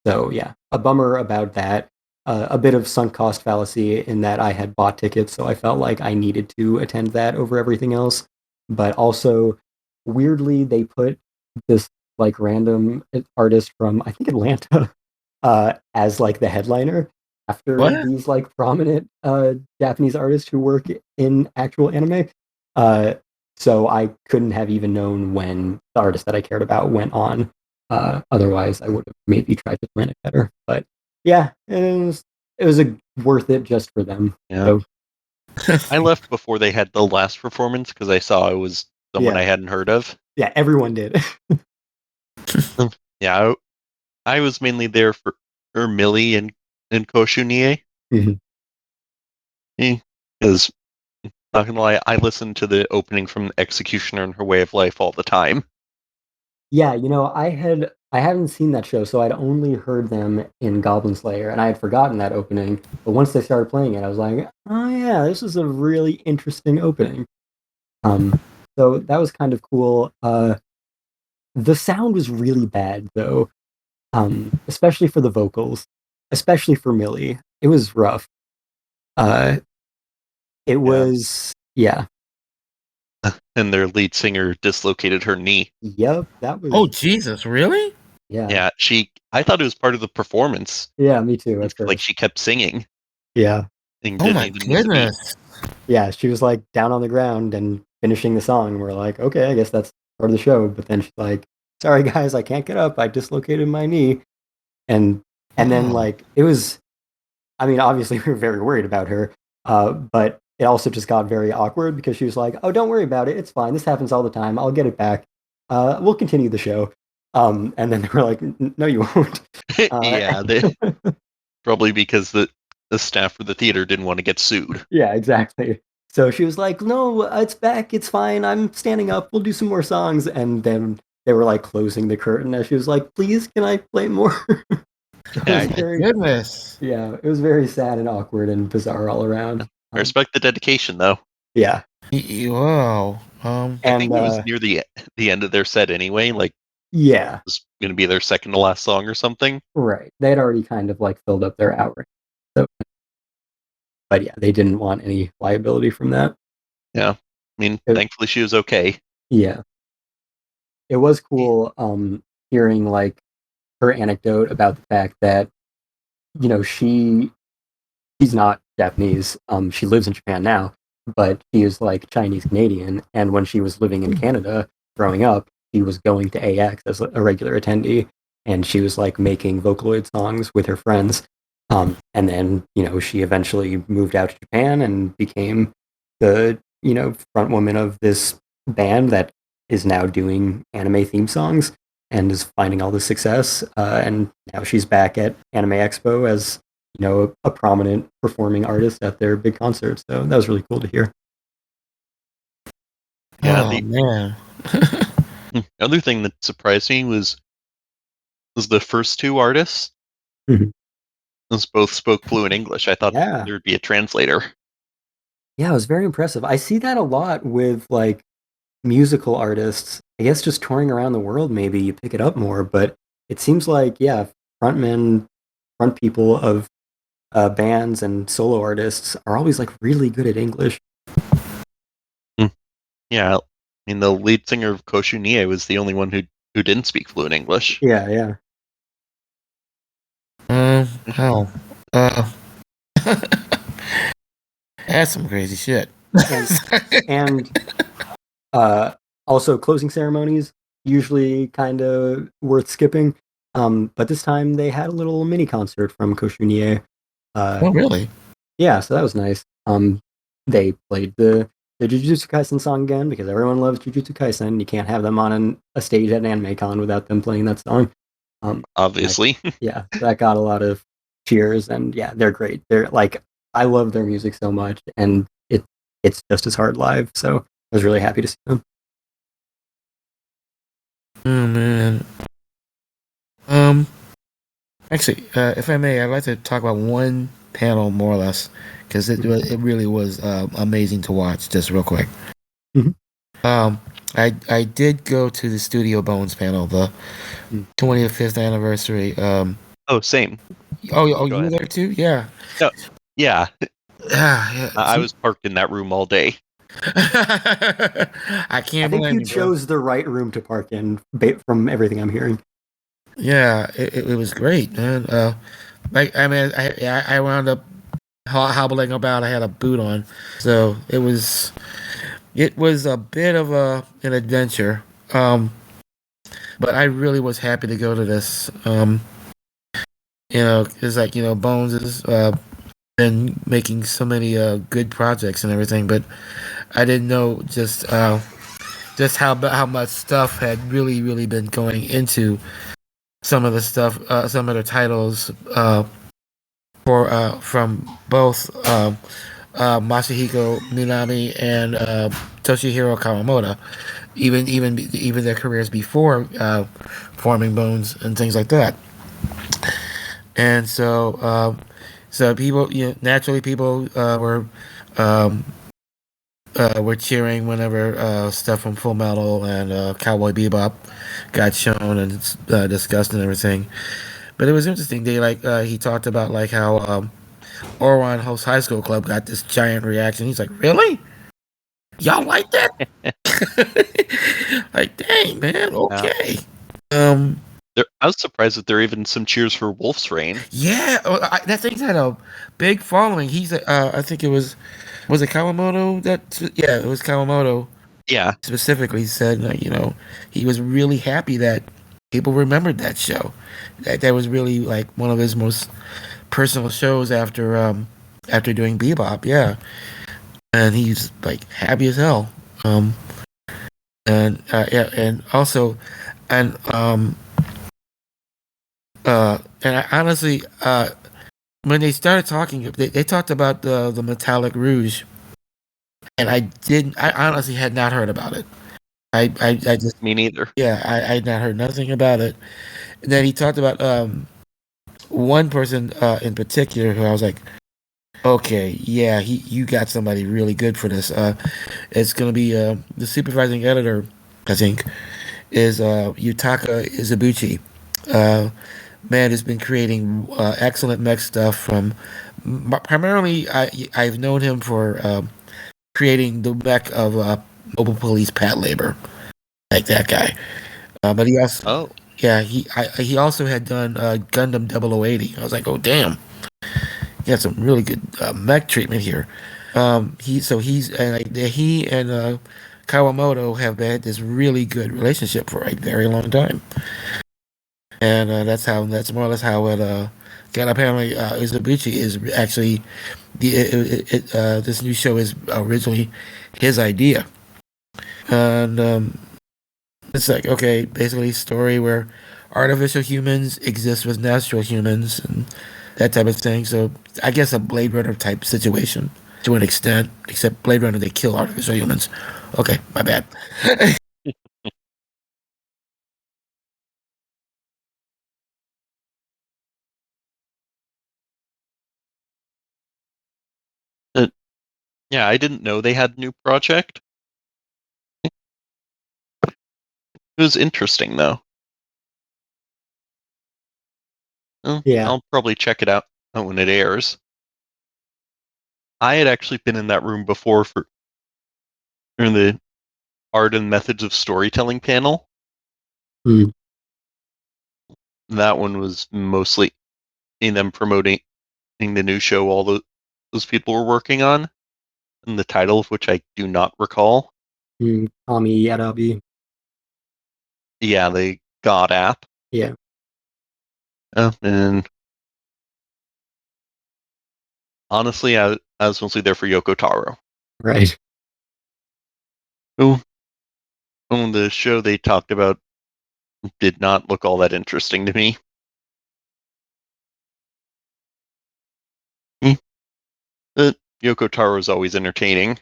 So yeah, a bummer about that. A bit of sunk cost fallacy in that I had bought tickets, so I felt like I needed to attend that over everything else. But also, weirdly, they put this like random artist from I think Atlanta as like the headliner after What? these like prominent Japanese artists who work in actual anime. Uh, so I couldn't have even known when the artist that I cared about went on. Otherwise, I would have maybe tried to plan it better. But yeah, it was worth it just for them. Yeah. So I left before they had the last performance because I saw it was someone yeah, I hadn't heard of. yeah, everyone did. Yeah, I was mainly there for Millie and Koshu Nie. Mhm. Because, not gonna lie, I listened to the opening from Executioner and Her Way of Life all the time. Yeah, I hadn't seen that show, so I'd only heard them in Goblin Slayer, and I had forgotten that opening. But once they started playing it, I was like, oh yeah, this is a really interesting opening. So that was kind of cool. The sound was really bad though, especially for the vocals, especially for Millie. It was rough. Uh, it Yeah. was yeah, And their lead singer dislocated her knee. yep, that was Oh Jesus, really? yeah, Yeah, I thought it was part of the performance. yeah, me too at Like first. she kept singing Yeah. and Oh didn't my even miss a beat. goodness. Yeah, she was like down on the ground and finishing the song. We're like, okay, I guess that's part of the show. But then she's like, sorry guys, I can't get up. I dislocated my knee. And then Oh. like it was I mean, obviously we were very worried about her. But it also just got very awkward because she was like, oh, don't worry about it. It's fine. This happens all the time. I'll get it back. We'll continue the show. And then they were like, no, you won't. Yeah, probably because the staff for the theater didn't want to get sued. Yeah, exactly. So she was like, "No, it's back. It's fine. I'm standing up. We'll do some more songs." And then they were like closing the curtain as she was like, "Please, can I play more?" It Yeah, was My very, goodness. yeah, it was very sad and awkward and bizarre all around. I respect the dedication though. Yeah, Wow. I think and it was near the end of their set anyway. Like yeah, it was going to be their second to last song or something. right. They had already kind of like filled up their hour. So, but yeah, they didn't want any liability from that. Yeah, I mean, It- thankfully she was okay. yeah, it was cool hearing like her anecdote about the fact that she's not Japanese. She lives in Japan now, but she is like Chinese Canadian. And when she was living in Canada growing up, she was going to AX as a regular attendee, and she was like making Vocaloid songs with her friends. And then she eventually moved out to Japan and became the front woman of this band that is now doing anime theme songs and is finding all the success. And now she's back at Anime Expo as a prominent performing artist at their big concerts. So that was really cool to hear. Yeah, Oh man. the other thing that surprised me was the first two artists. Mhm. Those both spoke fluent English. I thought Yeah. there would be a translator. Yeah, it was very impressive. I see that a lot with like musical artists. I guess just touring around the world, maybe you pick it up more, but it seems like, yeah, frontmen, front people of bands and solo artists are always like really good at English. Yeah, I mean the lead singer of Koshu Nie was the only one who didn't speak fluent English. Yeah, yeah. Oh. That's some crazy shit. And uh, also closing ceremonies usually kind of worth skipping. But this time they had a little mini concert from Koshu Nie. Oh really? Yeah, so that was nice. They played the Jujutsu Kaisen song again because everyone loves Jujutsu Kaisen. You can't have them on a stage at an anime con without them playing that song. Obviously. Yeah, that got a lot of Cheers, and yeah, they're great. They're like I love their music so much, and it's just as hard live. So I was really happy to see them. Oh man. Um. Actually, if I may, I'd like to talk about one panel more or less because it really was amazing to watch. Just real quick. Mhm. I did go to the Studio Bones panel, the Mm. 25th anniversary. Oh, same. Oh, Go you were ahead. there too? Yeah. No, yeah, Ah, yeah. I was parked in that room all day. I I can't think blame you you, bro. chose the right room to park in, from everything I'm hearing. Yeah, it was great, man. Like I mean, I wound up hobbling about. I had a boot on, so it was a bit of an adventure. But I really was happy to go to this. It's like Bones has been making so many good projects and everything, but I didn't know just how much stuff had really been going into some of the stuff, some of the titles for from both Masahiko Minami and Toshihiro Kawamoto, even their careers before forming Bones and things like that. And so people, naturally people um, were cheering whenever stuff from Full Metal and Cowboy Bebop got shown and discussed and everything. But it was interesting. He talked about like how Orwan Host High School Club got this giant reaction. He's like, "Really? Y'all like that?" Like, dang man, Yeah. okay. Um, I was surprised that there are even some cheers for Wolf's Rain. yeah, that thing's had a big following. I think it was it Kawamoto yeah, it was Kawamoto Yeah. specifically said, like, he was really happy that people remembered that show. That was really like one of his most personal shows after doing Bebop, yeah. And he's like happy as hell. Um, and also, and I honestly, when they started talking, they talked about the Metallic Rouge, and I honestly had not heard about it. I just, Me neither. yeah, I had not heard nothing about it. And then he talked about one person in particular who I was like, okay, yeah, you got somebody really good for this. It's gonna be the supervising editor, I think, is Yutaka Izubuchi. Uh, Man has been creating excellent mech stuff from primarily. I've known him for creating the mech of Mobile Police Pat Labor, like that guy. But he also, Oh, yeah, he also had done Gundam 0080. I was like, oh damn, he had some really good mech treatment here. He and Kawamoto have had this really good relationship for a very long time, and that's more or less how it got. Apparently, Izubuchi is actually this new show is originally his idea, and it's like, okay, basically story where artificial humans exist with natural humans and that type of thing. So I guess a Blade Runner type situation to an extent, except Blade Runner they kill artificial humans. Okay, my bad. uh, yeah. I didn't know they had a new project. It was interesting though. Well, Yeah. I'll probably check it out when it airs. I had actually been in that room before for in the art and methods of storytelling panel. Mm. That one was mostly in them promoting the new show those people were working on, and the title of which I do not recall. Tommy Yadabi. Yeah, the God app. Yeah. And honestly, I was mostly there for Yoko Taro. Right. Oh, the show they talked about did not look all that interesting to me. Yoko Taro is always entertaining.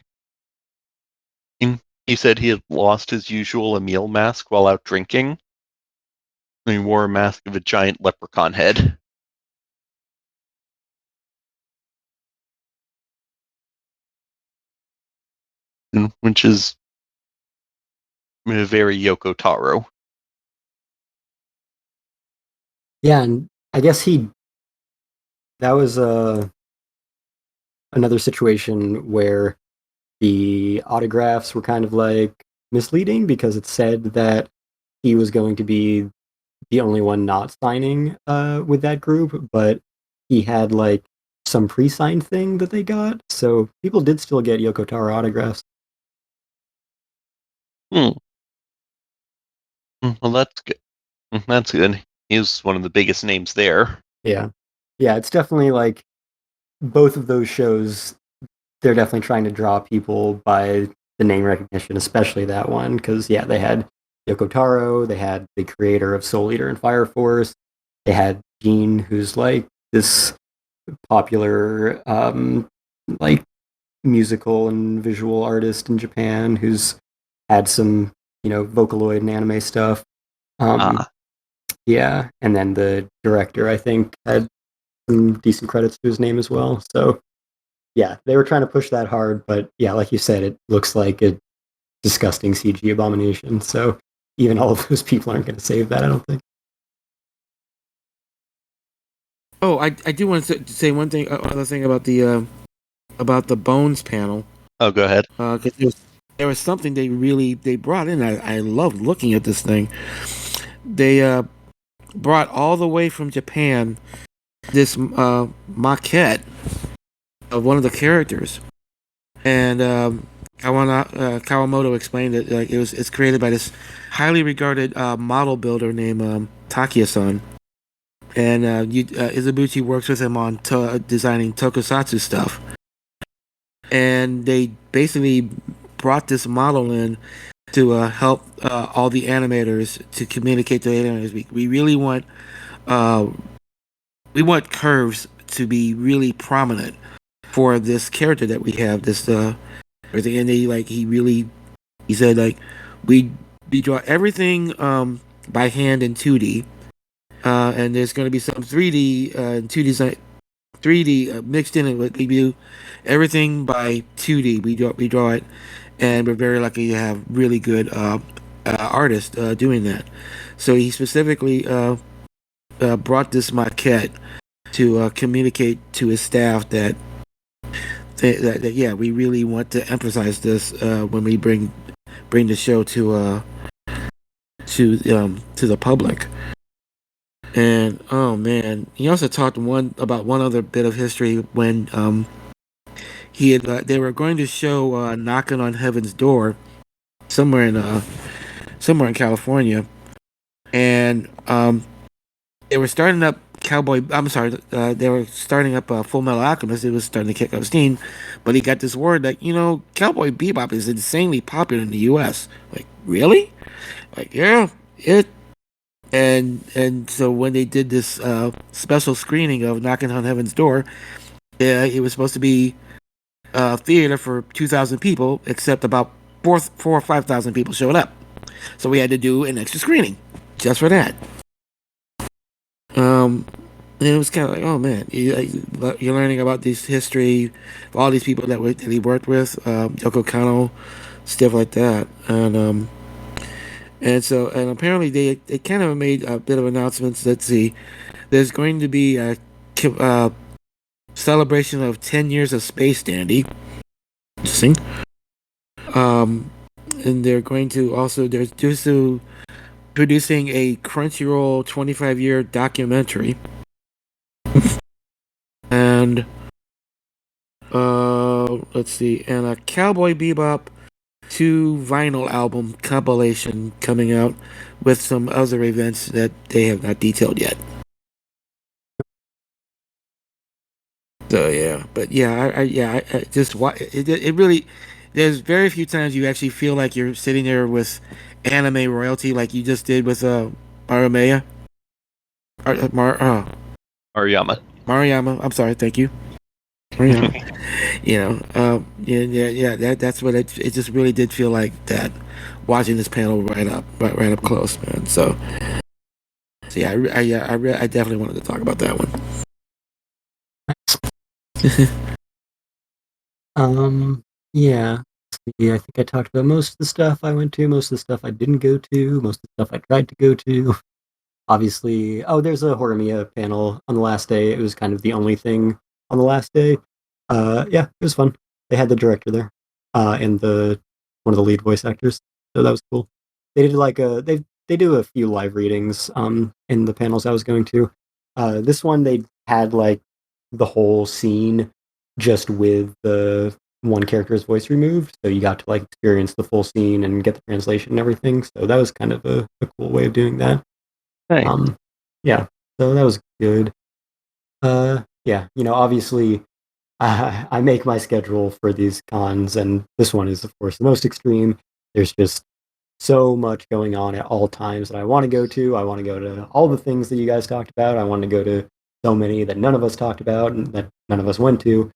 He said he had lost his usual Emil mask while out drinking. And he wore a mask of a giant leprechaun head. Which is very Yoko Taro. Yeah, and I guess that was another situation where the autographs were kind of like misleading because it said that he was going to be the only one not signing with that group, but he had like some pre-signed thing that they got, so people did still get Yoko Taro autographs. Well, that's good. That's good. He was one of the biggest names there. Yeah, yeah, it's definitely like both of those shows. They're definitely trying to draw people by the name recognition, especially that one, because yeah, they had Yoko Taro, they had the creator of Soul Eater and Fire Force, they had Gene, who's like this popular like musical and visual artist in Japan who's had some, Vocaloid and anime stuff. Yeah, and then the director, I think, had some decent credits to his name as well. So yeah, they were trying to push that hard, but yeah, like you said, it looks like a disgusting CG abomination. So even all of those people aren't going to save that, I don't think. Oh, I do want to say one thing, other thing about the Bones panel. Oh, go ahead. Because there was something they brought in. I loved looking at this thing. They brought all the way from Japan this maquette of one of the characters, and Kawamoto explained that like it's created by this highly regarded model builder named Takia-san, and Izubuchi works with him on designing tokusatsu stuff, and they basically brought this model in to help all the animators to communicate to the animators. We really want curves to be really prominent for this character that we have. This everything, and he said like we draw everything by hand in 2D, and there's going to be some 3D and 3D mixed in it. But we do everything by 2D. We draw it, and we're very lucky to have really good artists doing that. So he specifically brought this maquette to communicate to his staff that yeah, we really want to emphasize this when we bring the show to the public. And oh man, he also talked about one other bit of history when they were going to show Knocking on Heaven's Door somewhere in California, and they were starting up they were starting up Full Metal Alchemist. It was starting to kick up steam, but he got this word that Cowboy Bebop is insanely popular in the U.S. Like really? Like yeah, it. And so when they did this special screening of Knocking on Heaven's Door, it was supposed to be a theater for 2,000 people, except about 4 or 5,000 people showed up. So we had to do an extra screening just for that. And it was kind of like, oh man, you're learning about this history, all these people that he worked with, Yoko Kanno, stuff like that, and apparently they kind of made a bit of announcements. Let's see, there's going to be a celebration of 10 years of Space Dandy. Interesting. And they're going to also producing a Crunchyroll 25-year documentary. And let's see, and a Cowboy Bebop 2 vinyl album compilation coming out with some other events that they have not detailed yet. So yeah, but yeah, I just it really. There's very few times you actually feel like you're sitting there with anime royalty, like you just did with Maruyama. Maruyama. Maruyama. I'm sorry. Thank you. Yeah. That's what it just really did feel like that. Watching this panel right up close, man. So yeah, I definitely wanted to talk about that one. Yeah. Yeah, I think I talked about most of the stuff I went to, most of the stuff I didn't go to, most of the stuff I tried to go to. Obviously, there's a Horimiya panel on the last day. It was kind of the only thing on the last day. Yeah, it was fun. They had the director there, and one of the lead voice actors, so that was cool. They did like they do a few live readings in the panels I was going to. This one they had like the whole scene just with the one character's voice removed, so you got to like experience the full scene and get the translation and everything. So that was kind of a cool way of doing that. Hey. Yeah, so that was good. Yeah, obviously, I make my schedule for these cons, and this one is, of course, the most extreme. There's just so much going on at all times that I want to go to. I want to go to all the things that you guys talked about. I want to go to so many that none of us talked about and that none of us went to.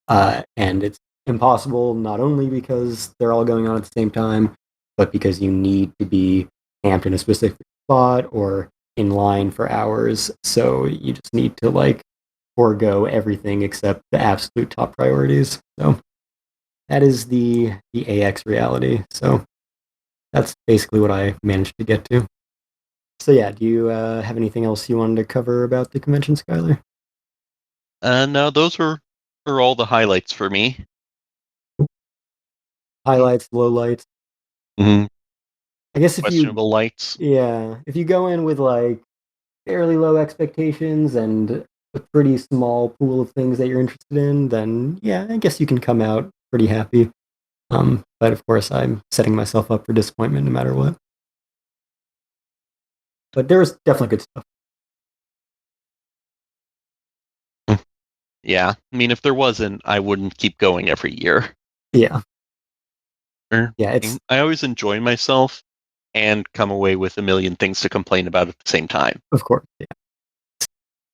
And it's impossible not only because they're all going on at the same time, but because you need to be camped in a specific spot or in line for hours. So you just need to like forego everything except the absolute top priorities. So that is the AX reality. So that's basically what I managed to get to. So yeah, do you have anything else you wanted to cover about the convention, Skyler? No, those were all the highlights for me. Highlights, lowlights. Mm-hmm. I guess Questionable lights. if you go in with like fairly low expectations and a pretty small pool of things that you're interested in, then yeah, I guess you can come out pretty happy. But of course, I'm setting myself up for disappointment no matter what. But there was definitely good stuff. Yeah, I mean, if there wasn't, I wouldn't keep going every year. Yeah, yeah, it's I always enjoy myself and come away with a million things to complain about at the same time. of course, yeah,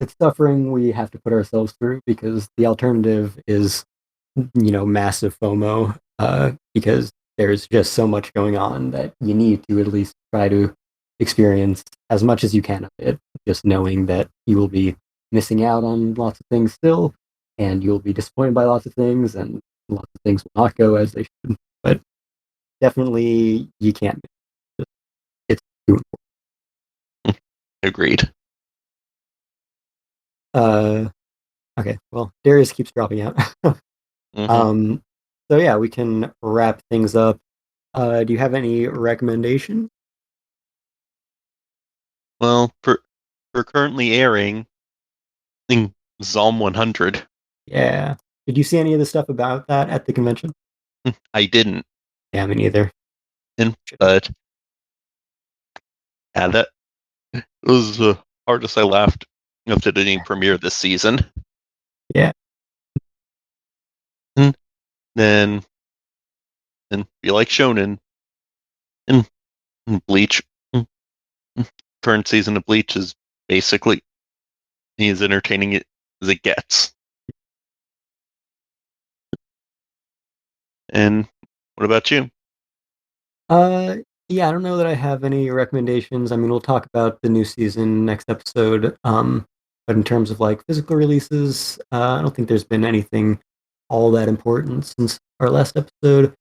it's suffering we have to put ourselves through because the alternative is massive FOMO because there's just so much going on that you need to at least try to experience as much as you can of it, just knowing that you will be missing out on lots of things still, and you'll be disappointed by lots of things, and lots of things will not go as they should. But definitely, you can't. It's too Agreed. important. Okay, well, Darius keeps dropping out. Mm-hmm. So yeah, we can wrap things up. Do you have any recommendation? Well, for currently airing, in Zom 100, Yeah. Did you see any of the stuff about that at the convention? I didn't. Yeah, me neither. But yeah, that was the hardest I laughed up at any premiere this season. Yeah. And then, if you like Shonen and Bleach, current season of Bleach is basically as entertaining as it gets. And what about you? Uh, yeah, I don't know that I have any recommendations. I mean, we'll talk about the new season next episode. But in terms of like physical releases, I don't think there's been anything all that important since our last episode.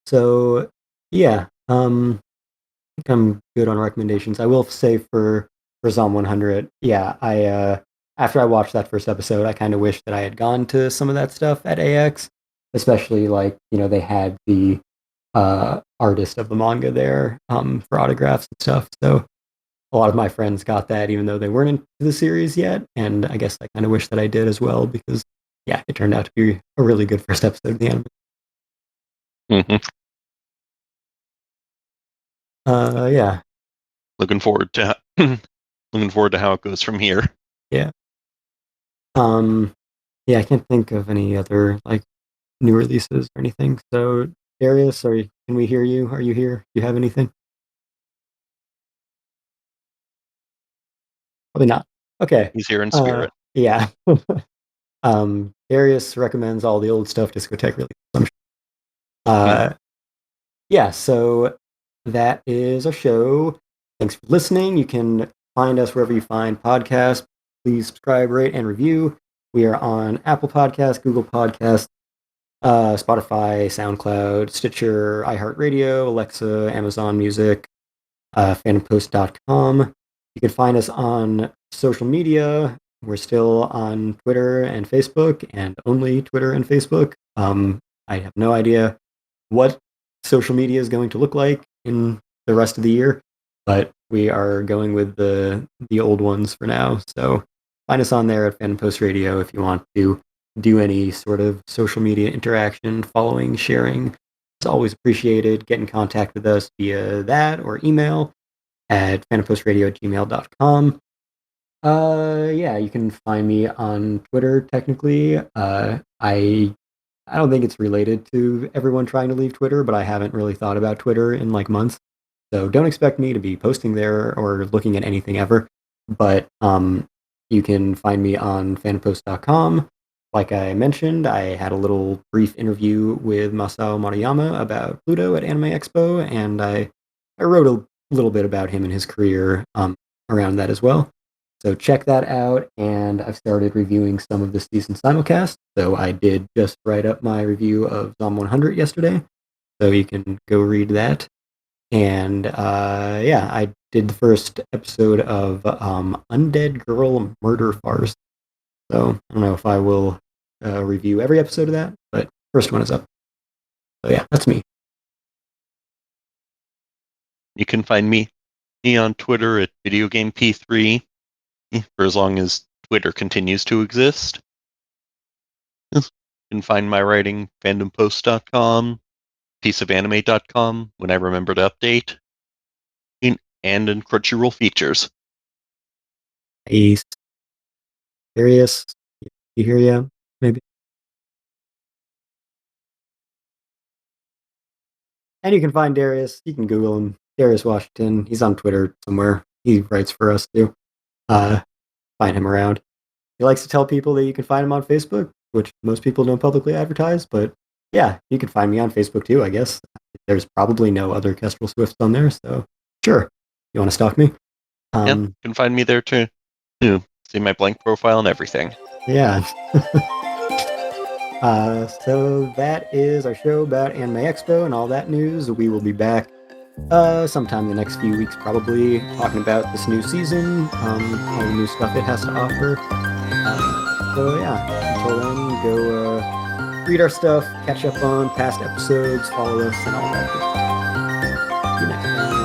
So yeah, I think I'm good on recommendations. I will say for Zom 100, yeah, I after I watched that first episode, I kind of wish that I had gone to some of that stuff at AX, especially like they had the artist of the manga there for autographs and stuff. So a lot of my friends got that even though they weren't into the series yet, and I guess I kind of wish that I did as well because yeah, it turned out to be a really good first episode of the anime. Mm-hmm. Yeah, Looking forward to looking forward to how it goes from here. yeah. Um, yeah, I can't think of any other like new releases or anything. So, Darius, can we hear you? Are you here? Do you have anything? Probably not. Okay. He's here in spirit. Yeah. Darius recommends all the old stuff, Discotheque really. Yeah, so that is our show. Thanks for listening. You can find us wherever you find podcasts. Please subscribe, rate, and review. We are on Apple Podcasts, Google Podcasts, Spotify, SoundCloud, Stitcher, iHeartRadio, Alexa, Amazon Music, fandompost.com. You can find us on social media. We're still on Twitter and Facebook, and only Twitter and Facebook. I have no idea what social media is going to look like in the rest of the year, but we are going with the old ones for now. So find us on there at Fandom Post Radio if you want to do any sort of social media interaction, following, sharing. It's always appreciated. Get in contact with us via that or email at fandompostradio@gmail.com. Yeah, you can find me on Twitter technically. I don't think it's related to everyone trying to leave Twitter, but I haven't really thought about Twitter in like months. So don't expect me to be posting there or looking at anything ever. But you can find me on fanpost.com. Like I mentioned, I had a little brief interview with Masao Maruyama about Pluto at Anime Expo, and I wrote a little bit about him and his career around that as well. So check that out, and I've started reviewing some of the season simulcast. So I did just write up my review of Zom 100 yesterday, so you can go read that. And yeah, I did the first episode of Undead Girl Murder Farce. So I don't know if I will review every episode of that, but first one is up. So yeah, that's me. You can find me on Twitter at VideoGameP3 for as long as Twitter continues to exist. You can find my writing fandompost.com, pieceofanime.com when I remember to update, and in Crunchyroll features. Nice. Darius, you hear ya? Maybe. And you can find Darius. You can Google him. Darius Washington. He's on Twitter somewhere. He writes for us too. Find him around. He likes to tell people that you can find him on Facebook, which most people don't publicly advertise. But yeah, you can find me on Facebook too, I guess. There's probably no other Kestrel Swifts on there, so sure. You want to stalk me? Yeah, you can find me there too. See my blank profile and everything. Yeah. So that is our show about Anime Expo and all that news. We will be back sometime in the next few weeks, probably talking about this new season, all the new stuff it has to offer. So yeah, until then, go read our stuff, catch up on past episodes, follow us, and all that good stuff. See you next time.